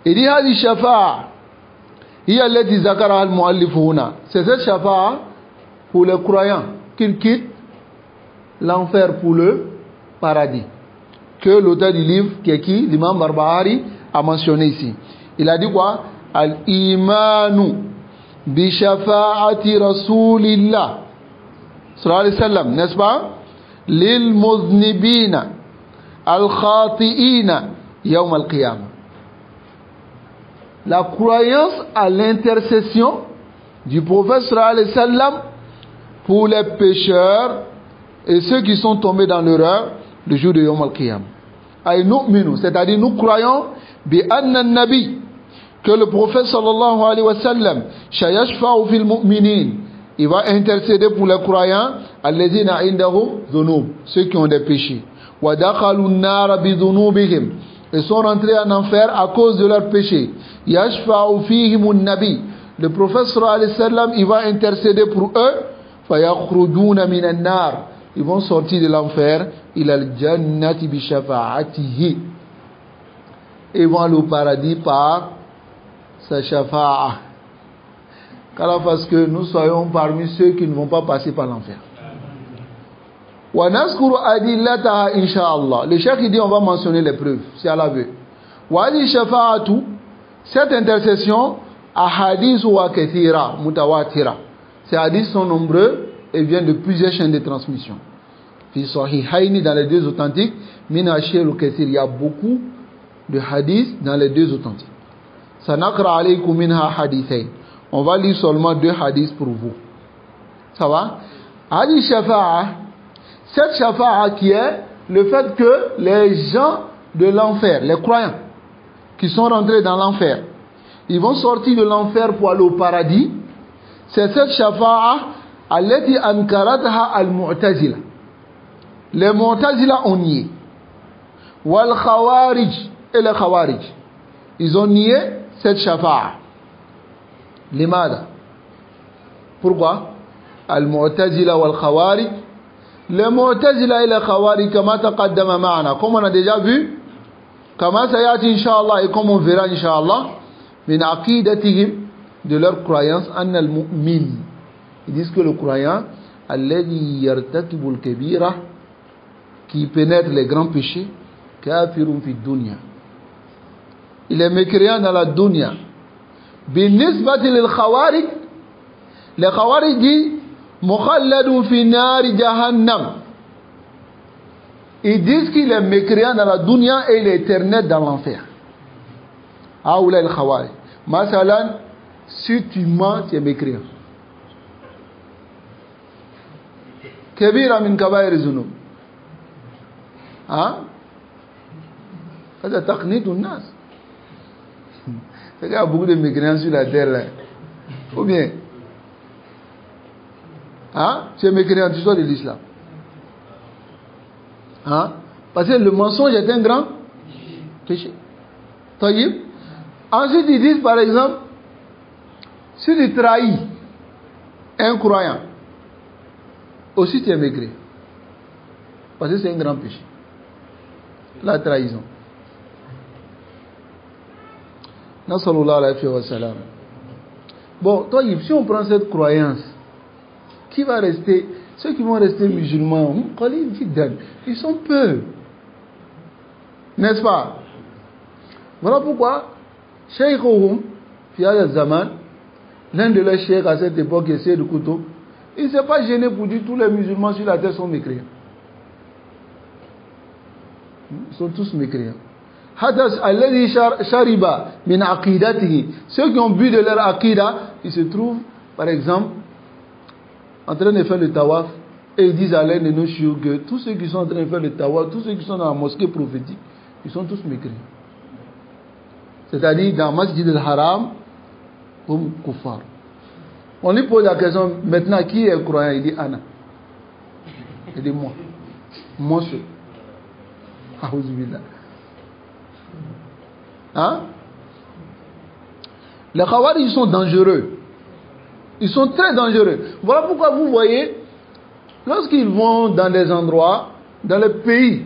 hadi shafa'a hiya allati zakaraha al-muallif huna. C'est cette shafa'a pour les croyants qu'ils quittent l'enfer pour le paradis, que l'auteur du livre, qui est qui, l'imam Barbahari, a mentionné ici. Il a dit quoi? Al-imanu bi shafa'ati rasulillah sallallahu alayhi wa sallam, n'est-ce pas? Lil muznibina al-khati'ina yawm al-qiyamah. La croyance à l'intercession du prophète sallallahu alayhi wa sallam pour les pécheurs et ceux qui sont tombés dans l'erreur le jour de Yawm al-Qiyam. C'est-à-dire nous croyons bi anna nabi, que le prophète sallallahu alayhi wa sallam shayashfa'u fil mu'minin, il va intercéder pour les croyants alladhina indahum dhunub, ceux qui ont des péchés, wa dakhalu an-nar bi dhunubihim, ils sont rentrés en enfer à cause de leurs péchés. Yashfa'u fihim an-nabi, le prophète sallallahu alayhi wa sallam, il va intercéder pour eux. Fayakhrujuna minan nar, ils vont sortir de l'enfer, ila al-jannati bi shafa'atihi, ils vont aller au paradis par sa shafa'a. Car parce que nous soyons parmi ceux qui ne vont pas passer par l'enfer. Wa naskuru adillataha insha'Allah. Le cheikh il dit on va mentionner les preuves si Allah veut. Wa adi shafa'atu, cette intercession, ahadith wa kathira mutawatira. Ces hadiths sont nombreux et viennent de plusieurs chaînes de transmission. Fi sahihaini, dans les deux authentiques, min ashir kathir, il y a beaucoup de hadiths dans les deux authentiques. Sanakra alaykum minha hadithain. On va lire seulement 2 hadiths pour vous. Ça va? Hadi shafa'a, cette shafa'a qui est le fait que les gens de l'enfer, les croyants qui sont rentrés dans l'enfer, ils vont sortir de l'enfer pour aller au paradis. C'est cette shafa'a allati ankaratha al-mu'tazila. Les mu'tazila ont nié. Wal khawarij, et les khawarij, ils ont nié cette shafa'a. Limada. Pourquoi? Al-mu'tazila wal khawarij. Les mu'tazila et les khawarij, kama taqaddama ma'ana, comme on a déjà vu, kama sayati inshallah, et comme on verra inshallah, min aqidatihim, de leur croyance, anna al-mu'min, ils disent que le croyant, alladhi yartakibu al-kabira, qui pénètre les grands péchés, kafirun fi dunya, il est mécréant dans la dunya. Binisbati lil khawarij, les khawarij disent mukhalladun fi nari jahannam, ils disent qu'il est mécréant dans la dunya et il est éternel dans l'enfer. Aoula el khawarij. Masalan, si tu mens, tu es mécréant. Kabira min kabair zunub. Hein? C'est taqnit nas. Il y a beaucoup de mécréants sur la terre là. Ou bien, hein? Tu es mécréant, tu sors de l'islam. Hein? Parce que le mensonge est un grand péché. Taïb. Ensuite, ils disent par exemple, si tu trahis un croyant, aussi tu es mécréant. Parce que c'est un grand péché. La trahison. Bon, toi, si on prend cette croyance, qui va rester? Ceux qui vont rester musulmans, ils sont peu. N'est-ce pas? Voilà pourquoi Shaykhuhum, fi hadha zaman, l'un de leurs cheikhs à cette époque, essayait de couteau, il ne s'est pas gêné pour dire tous les musulmans sur la terre sont mécréants. Ils sont tous mécréants. Ceux qui ont bu de leur aqida, ils se trouvent, par exemple, en train de faire le tawaf, et ils disent à l'un de nos chiots que tous ceux qui sont en train de faire le tawaf, tous ceux qui sont dans la mosquée prophétique, ils sont tous mécréants. C'est-à-dire, dans Masjid al-Haram, hum kuffar. On lui pose la question, maintenant, qui est croyant? Il dit, Anna. Il dit, moi. Moi seul. Hein? Les Khawarij, ils sont dangereux. Ils sont très dangereux. Voilà pourquoi vous voyez, lorsqu'ils vont dans des endroits, dans les pays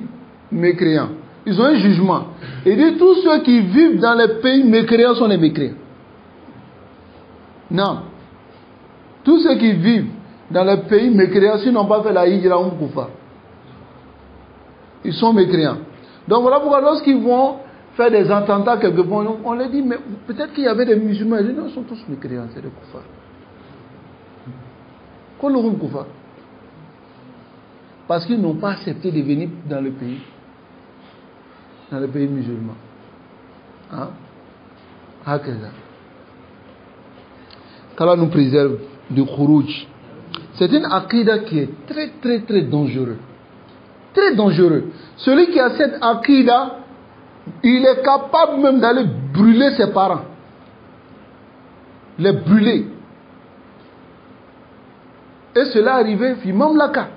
mécréants, ils ont un jugement. Il dit tous ceux qui vivent dans les pays mécréants sont des mécréants. Non. Tous ceux qui vivent dans les pays mécréants, s'ils n'ont pas fait la hijra, ils sont mécréants. Donc voilà pourquoi lorsqu'ils vont faire des attentats quelque part, on leur dit, mais peut-être qu'il y avait des musulmans. Ils disent, non, ils sont tous mécréants, c'est des koufars. Koloum koufars. Parce qu'ils n'ont pas accepté de venir dans le pays musulman. Hein? Qu'Allah nous préserve du khurouj. C'est une aqida qui est très très très dangereux. Très dangereux. Celui qui a cette aqida, il est capable même d'aller brûler ses parents. Les brûler. Et cela arrivait, Imam Laka,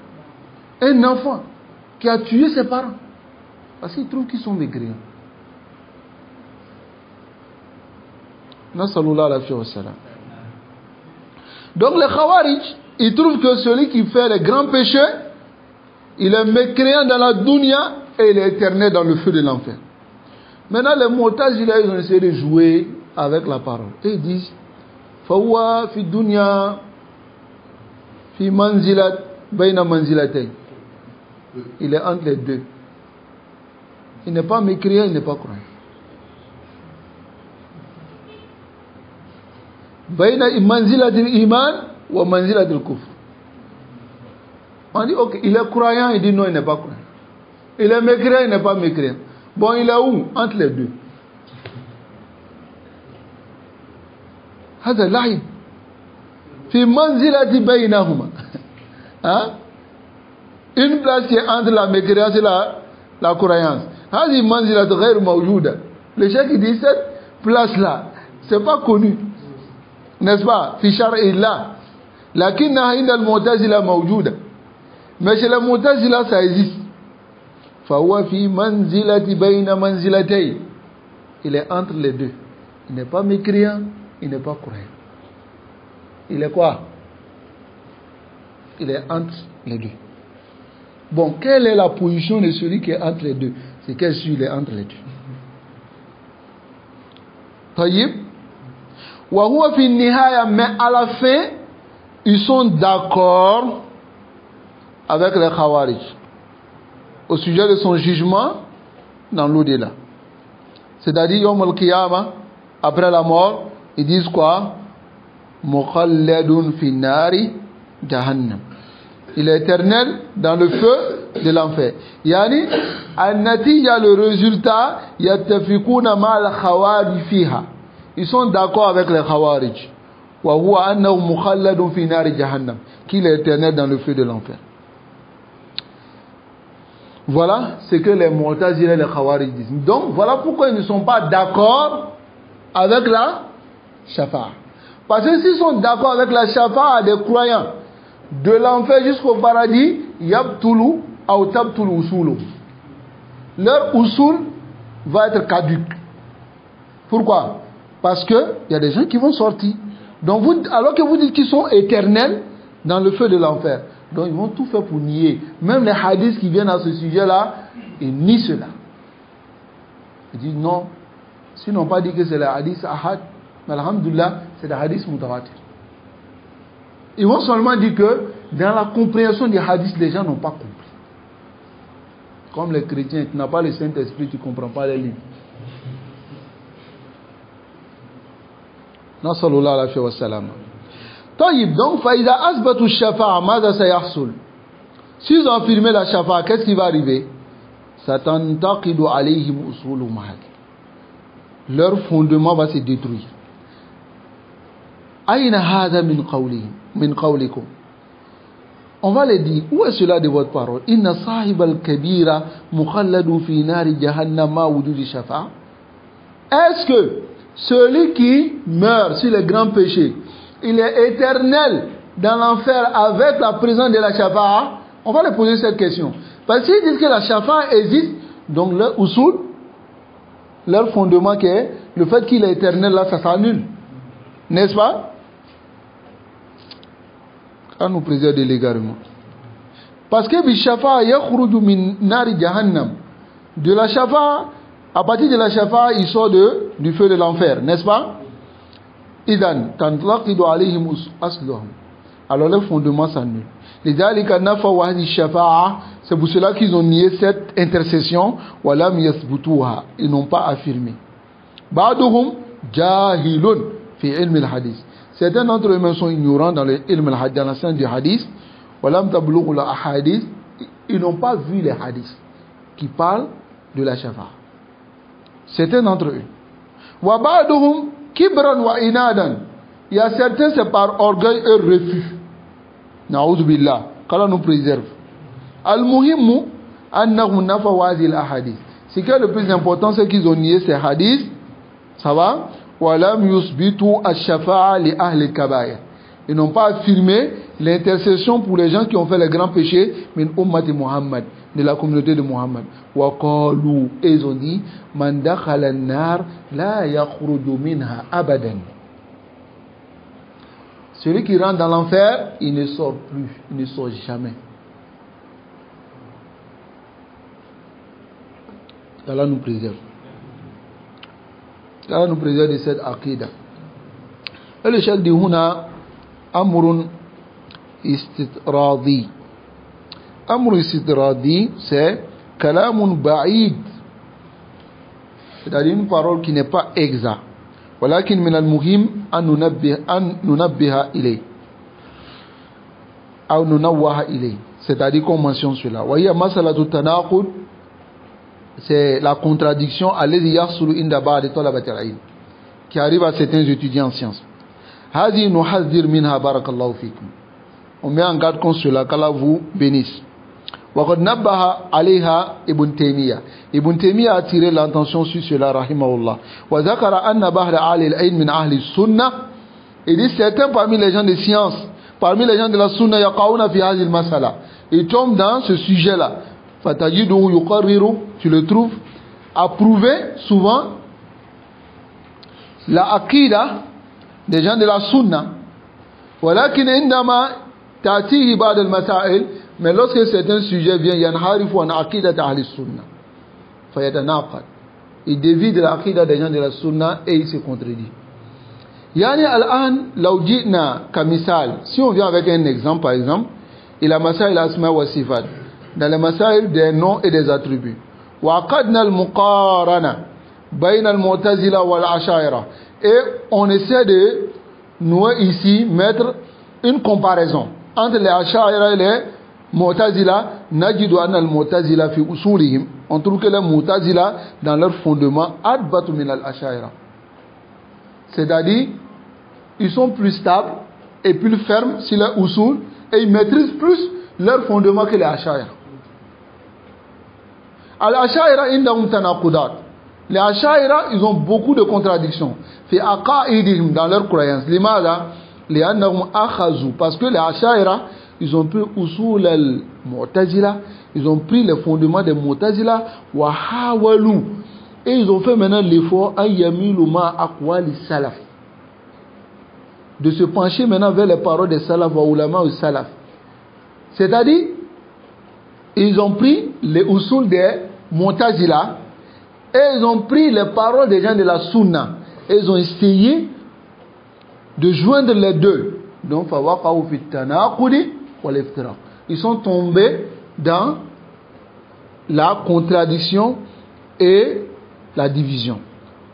un enfant qui a tué ses parents. Parce qu'il trouve qu'ils sont mécréants. Donc les Khawarij, ils trouvent que celui qui fait les grands péchés, il est mécréant dans la dunya et il est éternel dans le feu de l'enfer. Maintenant les Mu'tazila, ils ont essayé de jouer avec la parole. Et ils disent, Fawa fi dunya fi manzilat bayna manzilatay. Il est entre les deux. Il n'est pas mécréant, il n'est pas croyant. Bayna manzilatil iman wa manzilatil kufr. On dit, ok, il est croyant, il dit non, il n'est pas croyant. Il est mécréant, il n'est pas mécréant. Bon, il est où? Entre les deux. هذا لعب في منزلة بينهما. Hein? Une place qui est entre la mécréance et la croyance. هذه منزلة غير موجودة. Le chef qui dit cette place-là, c'est pas connu. N'est-ce pas? في شرع الله. لكنها عند المعتزلة موجودة. Mais chez les Mu'tazila, ça existe. فهو في منزلة بين منزلتين. Il est entre les deux. Il n'est pas mécréant, il n'est pas croyant. Il est quoi? Il est entre les deux. Bon, quelle est la position de celui qui est entre les deux? C'est quel celui qui est entre les deux. Taïb. Wa huwa fi nihaya, mais à la fin, ils sont d'accord avec les Khawarij au sujet de son jugement dans l'au-delà. C'est-à-dire, Yawm al-Qiyamah, après la mort, ils disent quoi? Mukhalladun fi nari jahannam. Il est éternel dans le feu de l'enfer. Yani, an-natija, le résultat, yattafiquna ma'al khawarij fiha. Ils sont d'accord avec les Khawarij. Wa huwa annahu mukhalladun fi nari jahannam. Qu'il est éternel dans le feu de l'enfer. Voilà ce que les Mu'tazila et les Khawarij disent. Donc, voilà pourquoi ils ne sont pas d'accord avec la Shafa'a. Parce que s'ils sont d'accord avec la Shafa'a des croyants, de l'enfer jusqu'au paradis, yabtulu ou tabtulu usulu. Leur usul va être caduque. Pourquoi? Parce que il y a des gens qui vont sortir. Donc vous, alors que vous dites qu'ils sont éternels dans le feu de l'enfer, donc ils vont tout faire pour nier. Même les hadiths qui viennent à ce sujet-là, ils nient cela. Ils disent non. S'ils n'ont pas dit que c'est les hadiths ahad, mais alhamdulillah, c'est des hadiths mutawatir. Ils vont seulement dire que dans la compréhension des hadiths, les gens n'ont pas compris. Comme les chrétiens, tu n'as pas le Saint-Esprit, tu ne comprends pas les livres. نسأل الله العافية والسلامة. طيب, donc فإذا أثبتوا الشفاعة ماذا سيحصل؟ S'ils ont affirmé la shafa'a, qu'est-ce qui va arriver? سَتَنْتَقِدُ عَلَيْهِمْ أُصُولُهُمْ. Leur fondement va se détruire. أين هذا من قولكم? On va les dire, où est cela de votre parole? إِنَّ صَاحِبَ الْكَبِيرَ مُخَلَّدٌ فِي نَارِ جَهَنَّمَ مَعَ وُجُودِ الشَّفَاعَةِ. Est-ce que celui qui meurt sur les grands péchés, il est éternel dans l'enfer avec la présence de la shafa'a? On va leur poser cette question. Parce qu'ils disent que la shafa'a existe, donc leur usul, leur fondement qui est le fait qu'il est éternel, là, ça s'annule. N'est-ce pas? À nous préserver de l'égarement. Parce que bishafa'a yakhruju min nari jahannam. De la shafa'a, à partir de la shafa'a, il sort du feu de l'enfer, n'est-ce pas? Idan tantlaqidu alayhim asluhum. Alors le fondement s'annule. Lidhalika nafa wa hadhihi shafa'a, c'est pour cela qu'ils ont nié cette intercession. Wa lam yathbutuha, ils n'ont pas affirmé. Ba'duhum jahilun fi ilm al-hadith. Certains d'entre eux sont ignorants dans le ilm al-hadith, dans la science du hadith. Wa lam tablughu al-ahadith, ils n'ont pas vu les hadiths qui parlent de la shafa'a. Certains d'entre eux. Wa ba'duhum kibran wa inadan. Il y a certains, c'est par orgueil et refus. Na'udhu billah. Qu'Allah nous préserve. Al-muhimmu annahum nafaw hadhihi al-ahadith. Ce qui est le plus important, c'est qu'ils ont nié ces hadiths. Ça va? Wa lam yusbitu ash-shafa'a li ahli al-kaba'ir. Ils n'ont pas affirmé l'intercession pour les gens qui ont fait les grands péchés min ummati Muhammad, de la communauté de Muhammad. Wa qalu, et ils ont dit man dakhala an-nar la yakhruju minha abadan. Celui qui rentre dans l'enfer, il ne sort plus, il ne sort jamais. Allah nous préserve. Allah nous préserve de cette aqida. Et le chef dit huna amrun istitradi. Amr istitradi, c'est kalamun ba'id. C'est-à-dire une parole qui n'est pas exacte. ولكن من المهم أن ننبه إليه أو ننوه إليه. C'est-à-dire qu'on mentionne cela. وهي مسألة التناقض, c'est la contradiction الذي يحصل عند بعض طلبة العلم, qui arrive à certains étudiants en sciences. هذه نحذر منها بارك الله فيكم. On met en garde contre cela, qu'Allah vous bénisse. وقد نبه عليها ابن تيمية. Ibn Taymiyyah a attiré l'attention sur cela, rahimahullah. وذكر أن بعض أهل العلم من أهل السنة. Il dit certains parmi les gens de science, parmi les gens de la sunna, يقعون في هذه المسألة. Ils tombent dans ce sujet-là. فتجده يقرر, tu le trouves, approuvé souvent la aqida des gens de la sunna. ولكن عندما تأتيه بعض المسائل, mais lorsque certains sujets viennent, ينحرف عن عقيدة أهل السنة. Il dévie de l'aqida des gens de la sunna et il se contredit. Yani al-an law ji'na kamisal, si on vient avec un exemple, par exemple, il a masail asma wa sifat, dans les masail des noms et des attributs. Wa qadna al-muqarana bayna al-mu'tazila wal ash'ira, et on essaie de nouer ici, mettre une comparaison entre les ash'ira et les mu'tazila. Najidu anna al-mu'tazila fi usulihim, on trouve que les mu'tazila dans leur fondement adbatu min al-ash'ira, c'est-à-dire ils sont plus stables et plus fermes sur leur usul et ils maîtrisent plus leur fondement que les ash'ira. Al-ash'ira indahum tanaqudat. Les ash'ira, ils ont beaucoup de contradictions fi aqaidihim, dans leurs croyances. Limada li'annahum akhazu, parce que les ash'ira, ils ont pris usul al-mu'tazila, ils ont pris les fondements des mu'tazila wa hawalu, et ils ont fait maintenant l'effort à yamilu ma aqwali salaf, de se pencher maintenant vers les paroles des salaf wa ulama ou salaf. C'est-à-dire ils ont pris les usul des mu'tazila et ils ont pris les paroles des gens de la sunna et ils ont essayé de joindre les deux. Donc fawaqa'u fi tanaqudi wal iftiraq, ils sont tombés dans la contradiction et la division.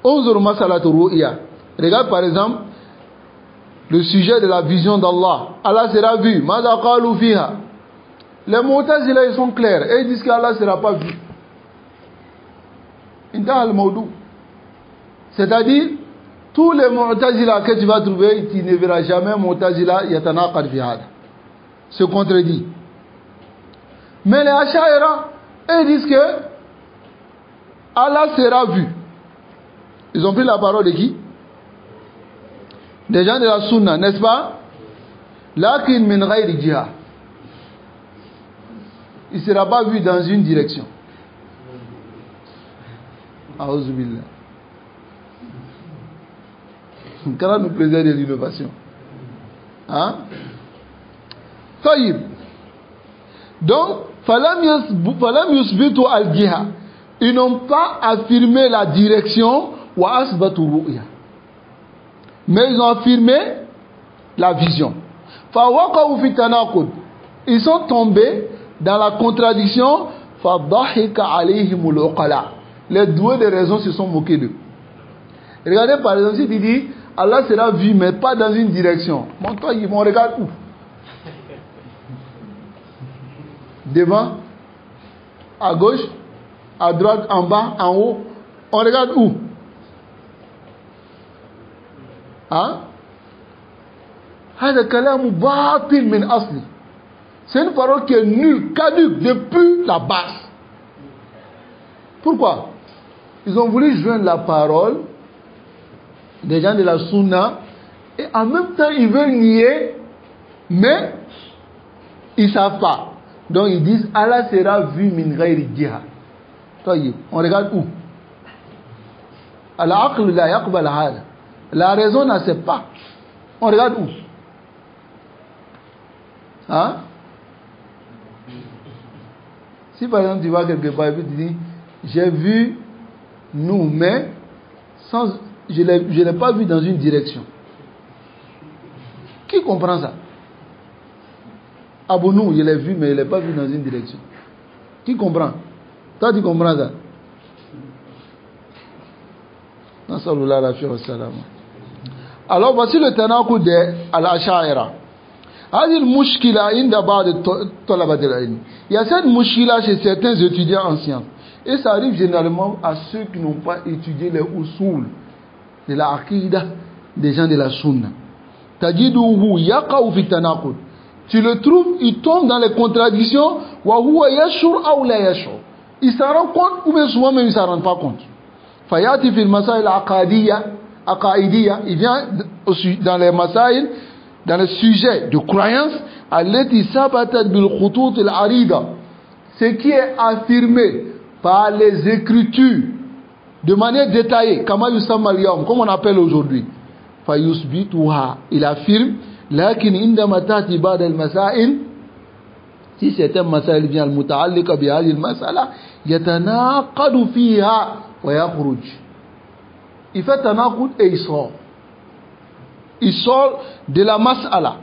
Regarde par exemple le sujet de la vision d'Allah. Allah sera vu. Mada qalu fiha. Les Mu'tazila, ils sont clairs. Et ils disent qu'Allah ne sera pas vu. Inta al-Mawdou. C'est-à-dire, tous les Mu'tazila que tu vas trouver, tu ne verras jamais Mu'tazila yatanaqad fi hada. Se contredit. Mais les Ash'aira, ils disent que Allah sera vu. Ils ont pris la parole de qui? Des gens de la Sunna, n'est-ce pas? Lakin min ghayri jiha. Il ne sera pas vu dans une direction. A'udhu billah. Qu'Allah nous préserve de l'innovation. Hein? Taïb. Donc, falam yusbitu al-jiha. Ils n'ont pas affirmé la direction wa asbatu ru'ya. Mais ils ont affirmé la vision. Fawaqa'u fi tanaqud. Ils sont tombés dans la contradiction. Fadhahika alayhimul uqala. Les doués de raison se sont moqués d'eux. Regardez par exemple, si tu dis Allah sera vu mais pas dans une direction. Bon, toi, ils vont regarder où? Devant, à gauche, à droite, en bas, en haut. On regarde où? Hein? C'est une parole qui est nulle, caduque depuis la base. Pourquoi? Ils ont voulu joindre la parole des gens de la Sunna et en même temps ils veulent nier, mais ils ne savent pas. Donc ils disent Allah sera vu min ghayri jiha. On regarde où? Al-aql la yaqbal hada. La raison n'accepte pas. On regarde où? Hein? Si par exemple tu vas quelque part et tu dis j'ai vu nous, mais je ne l'ai pas vu dans une direction. Qui comprend ça? Abou nous, je l'ai vu, mais je ne l'ai pas vu dans une direction. Qui comprend? Toi, tu comprends ça? Alors, voici le tanaqud de Al-Ash'aira. Il y a cette mushkila chez certains étudiants en sciences. Et ça arrive généralement à ceux qui n'ont pas étudié les usul de la aqidah des gens de la sunna. Tu le trouves, il tombe dans les contradictions. Il s'en rend compte ou bien souvent même il ne s'en rend pas compte. Il vient dans les masail, dans les sujets de croyance, ce qui est affirmé par les écritures de manière détaillée, comme on appelle aujourd'hui. Il affirme, si certains masail viennent al-muta'alliqa bi hadhihi al-mas'ala yatanaqadu fiha wa yakhruj. Il fait tanaqud et il sort. Il sort de la mas'ala.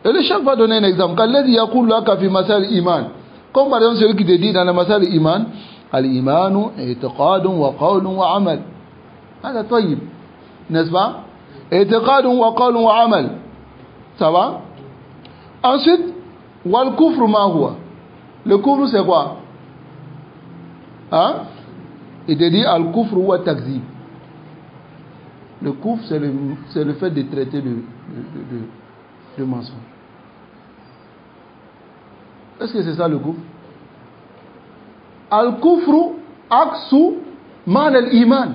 Et le chef va donner un exemple. Kalladhi yaqulu laka fi masal iman. Comme par exemple celui qui te dit dans le masal iman, al-imanu i'tiqadun wa qawlun wa amal. Hada tayyib. N'est-ce pas? I'tiqadun wa qawlun wa amal. Ça va? Ensuite, wal kufru ma huwa. Le kufru c'est quoi? Hein? Il te dit al kufru wa takzib. Le kufr c'est le fait de traiter de mensonge. Est-ce que c'est ça le kufr? Al kufru aksu man al iman.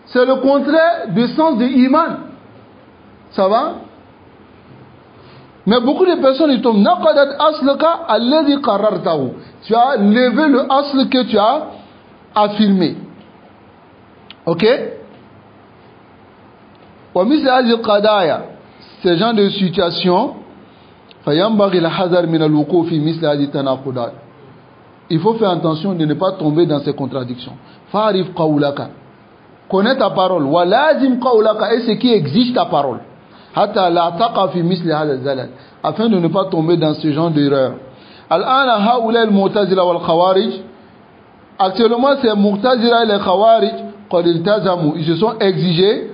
C'est le contraire du sens de iman. Ça va? Mais beaucoup de personnes ils tombent. Naqadat aslaka alladhi qarrartahu. Tu as levé le asl que tu as affirmé. Ok? Wa misl hadhihi qadaya. Ces genres de situations, fayambaghi al-hadar min al-wuquf fi misl hadhihi tanaqudat. Il faut faire attention de ne pas tomber dans ces contradictions. Fa'rif qawlaka. Connais ta parole. Wa lazim qawlaka. Et ce qui exige ta parole. Hatta la taqa fi misli hadha zalal, afin de ne pas tomber dans ce genre d'erreur. Al-ana haula al-mu'tazila wal khawarij. Actuellement, ces mu'tazila et les khawarij qad iltazamu, ils se sont exigés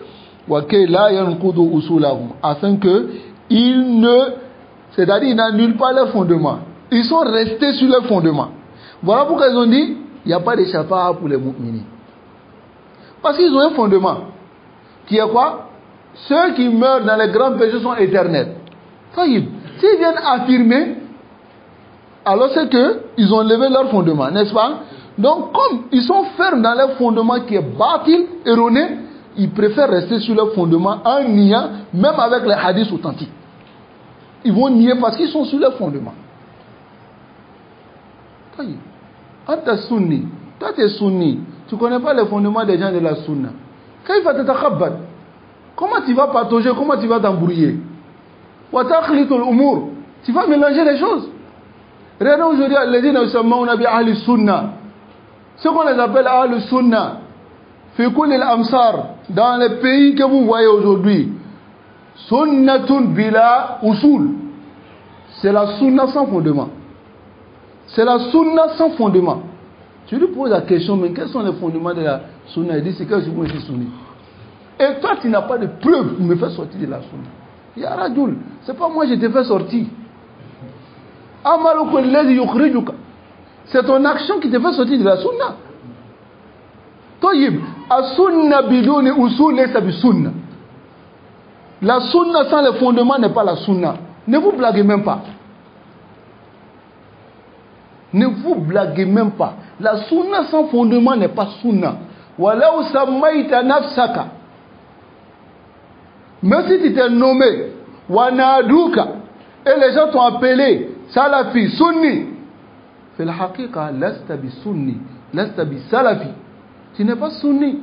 afin que c'est-à-dire ils n'annulent pas leurs fondements. Ils sont restés sur leurs fondements. Voilà pourquoi ils ont dit il n'y a pas de shafa'a pour les mu'minin. Parce qu'ils ont un fondement qui est quoi? Ceux qui meurent dans les grands péchés sont éternels. S'ils viennent affirmer, alors c'est qu'ils ont levé leur fondement, n'est-ce pas? Donc comme ils sont fermes dans leur fondement qui est bâtil, erroné, ils préfèrent rester sur leur fondement en niant, même avec les hadiths authentiques. Ils vont nier parce qu'ils sont sur leur fondement. Anta sunni, toi tu es sunni, tu ne connais pas les fondements des gens de la sunna. Quand il va te takhabbat, comment tu vas patauger, comment tu vas t'embrouiller? Tu vas mélanger les choses. Regardez aujourd'hui, les gens on a bien ahli sunna. Ce qu'on les appelle ahli sunna, fiqul al-amsar, dans les pays que vous voyez aujourd'hui, sunnatun bila usul. C'est la sunna sans fondement. C'est la sunna sans fondement. Tu lui poses la question, mais quels sont les fondements de la sunna? Il dit, c'est que je suis sunni. Et toi, tu n'as pas de preuve pour me faire sortir de la sunna. Ya Rajoul, c'est pas moi qui t'ai fait sortir. C'est ton action qui te fait sortir de la sunna. Toyib, as-sunna biduni usul laysa bi sunna. La sunna sans le fondement n'est pas la sunna. Ne vous blaguez même pas. Ne vous blaguez même pas. La sunna sans fondement n'est pas sunna. Walau sammaita nafsaka. Même si tu t'es nommé Wanadouka et les gens t'ont appelé Salafi, Sunni, fil haqiqa lasta bi Sunni, lasta bi Salafi. Tu n'es pas Sunni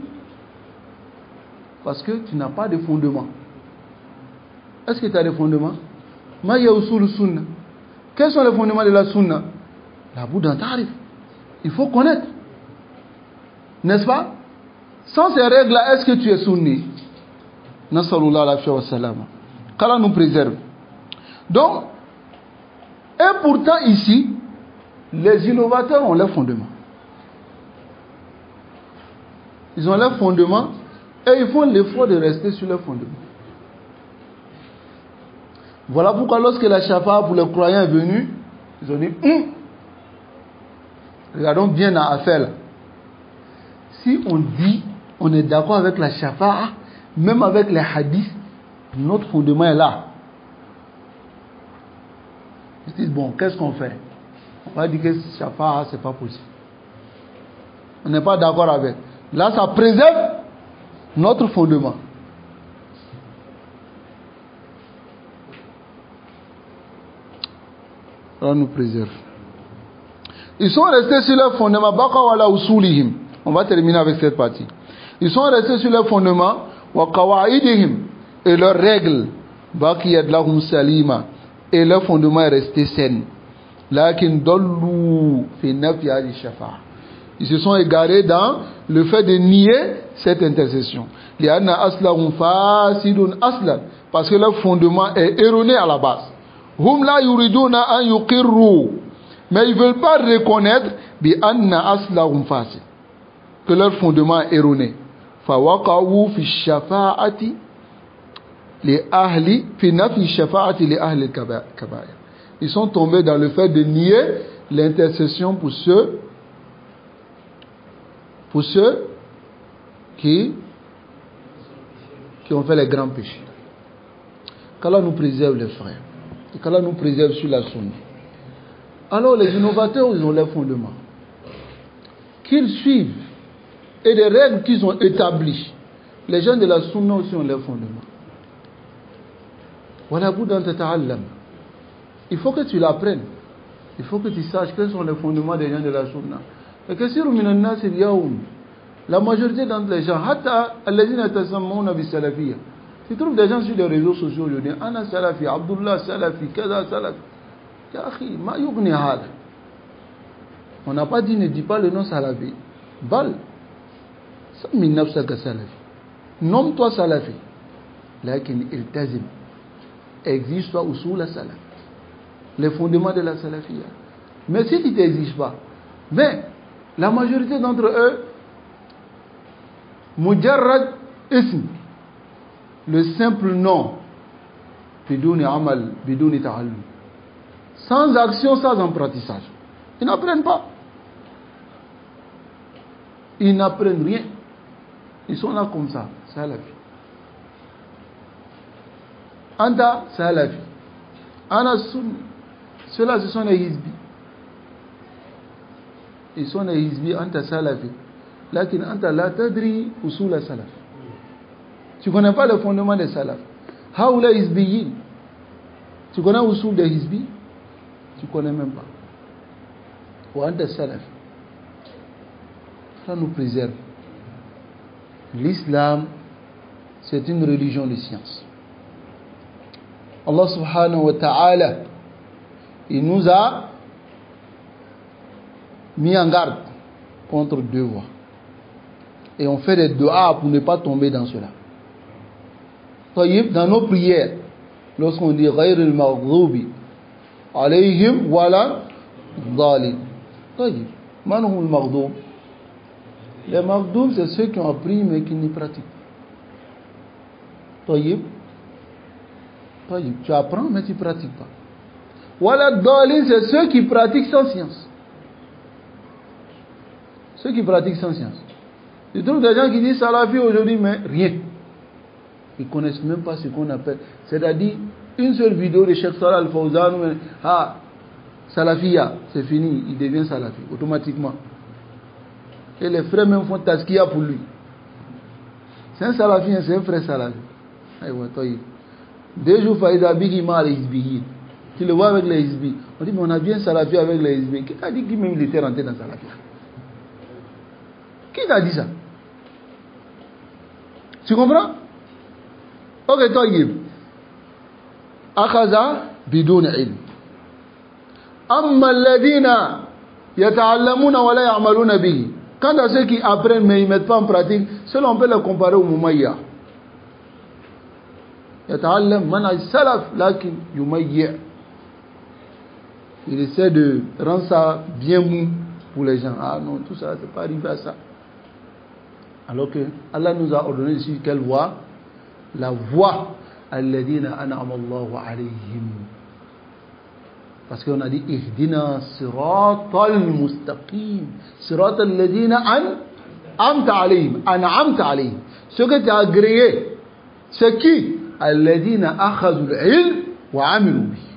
parce que tu n'as pas de fondement. Est-ce que tu as des fondements? Ma ya usul sunna. Quels sont les fondements de la sunna? La bouddha tarif. Il faut connaître. N'est-ce pas? Sans ces règles-là, est-ce que tu es Sunni? Nasalullah la wa salama. Qu'Allah nous préserve. Donc, et pourtant ici, les innovateurs ont leur fondement. Ils ont leur fondement et ils font l'effort de rester sur leur fondement. Voilà pourquoi lorsque la shafa'a pour les croyants est venue, ils ont dit, regardons bien l'affaire là. Si on dit, on est d'accord avec la shafa'a, même avec les hadiths, notre fondement est là. Ils disent, bon, qu'est-ce qu'on fait? On va dire que shafa'a, c'est pas possible. On n'est pas d'accord avec. Là, ça préserve notre fondement. Allah nous préserve. Ils sont restés sur leur fondement. On va terminer avec cette partie. Ils sont restés sur leur fondement et leurs règles. Et leur fondement est resté sain. Ils se sont égarés dans le fait de nier cette intercession. Parce que leur fondement est erroné à la base. Mais ils ne veulent pas reconnaître que leur fondement est erroné. Ils sont tombés dans le fait de nier l'intercession pour ceux qui ont fait les grands péchés. Qu'Allah nous préserve les frères. Et qu'Allah nous préserve sur la sunna. Alors les innovateurs, ils ont leurs fondements qu'ils suivent et des règles qu'ils ont établies. Les gens de la sunna aussi ont leurs fondements. Voilà, il faut que tu l'apprennes. Il faut que tu saches quels sont les fondements des gens de la sunna. Et que si la majorité d'entre les gens, tu trouves des gens sur les réseaux sociaux aujourd'hui, Anna Salafi, Abdullah Salafi, Kaza Salafi. On n'a pas dit, ne dis pas le nom Salafi. Bal, nomme-toi Salafi. Lakin iltazim. Exige toi usul la Salaf. Les fondements de la Salafiyya. Mais si tu ne t'exiges pas, mais la majorité d'entre eux, mujarrad ism, le simple nom, bidouni amal, bidouni ta'allum. Sans action, sans apprentissage. Ils n'apprennent pas. Ils n'apprennent rien. Ils sont là comme ça. C'est la vie. Anta, c'est la vie. Ana Sunni. Ceux-là, ce sont les hizbi. Ils sont les hizbi, anta salafi. Lakin anta la tadri usul salaf. Tu ne connais pas le fondement des salaf. Haoula hizbiyin. Tu connais usul des hizbi? Tu ne connais même pas. Ou anta salaf. Ça nous préserve. L'islam, c'est une religion de science. Allah subhanahu wa ta'ala, il nous a mis en garde contre deux voies. Et on fait des doigts pour ne pas tomber dans cela. Dans nos prières, lorsqu'on dit غير المغضوب عليهم ولا الضالين. Man hum al-maghdoub? Les maghdoub, c'est ceux qui ont appris mais qui n'y pratiquent pas. Tu apprends mais tu ne pratiques pas. Wala dalin, c'est ceux qui pratiquent sans science. Ceux qui pratiquent sans science. Tu trouves des gens qui disent salafi aujourd'hui, mais rien. Ils ne connaissent même pas ce qu'on appelle. C'est-à-dire, une seule vidéo de Cheikh Salah Al-Fawzan, salafia, c'est fini, il devient salafi, automatiquement. Et les frères même font taskia pour lui. C'est un salafi, c'est un frère salafi. Deux jours, Faïda Bigi ma les Hizbiyin. Tu le vois avec les Hizbi. On dit, mais on a bien salafi avec les Hizbi. Qui t'a dit qu'il même il était rentré dans salafi? Qui t'a dit ça? Tu comprends? Ok, toi, Akhaza bidoun ilm. Amma alladhina yata'allamuna wa la ya'maluna bihi. Quant à ceux qui apprennent mais ils ne mettent pas en pratique, cela on peut les comparer au Mumayya. Yata'allam manhaj salaf lakin yumayya. Il essaie de rendre ça bien mou pour les gens. Ah non, tout ça, c'est pas arrivé à ça. Alors que Allah nous a ordonné ici quelle voie? La voie alladhina an'ama Allahu alayhim. Parce qu'on a dit ihdina siratal mustaqim, siratal ladhina an'amta alayhim, an'amta alayhim. Ce que tu as agréé, c'est qui? Alladhina akhadhu al-ilm wa amilu bihi.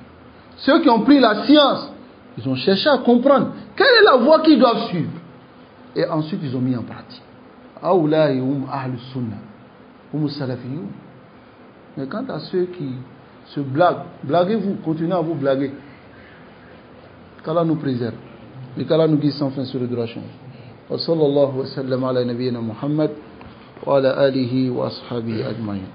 Ceux qui ont pris la science, ils ont cherché à comprendre quelle est la voie qu'ils doivent suivre. Et ensuite, ils ont mis en pratique. Aoulahi hum ahlus sunnah, hum salafiyun. Mais quant à ceux qui se blaguent, blaguez-vous, continuez à vous blaguer. Qu'Allah nous préserve. Et qu'Allah nous guide sans fin sur le droit chemin. Wa sallallahu wa sallam ala nabiyyina Muhammad wa ala alihi wa ashabihi ajma'in.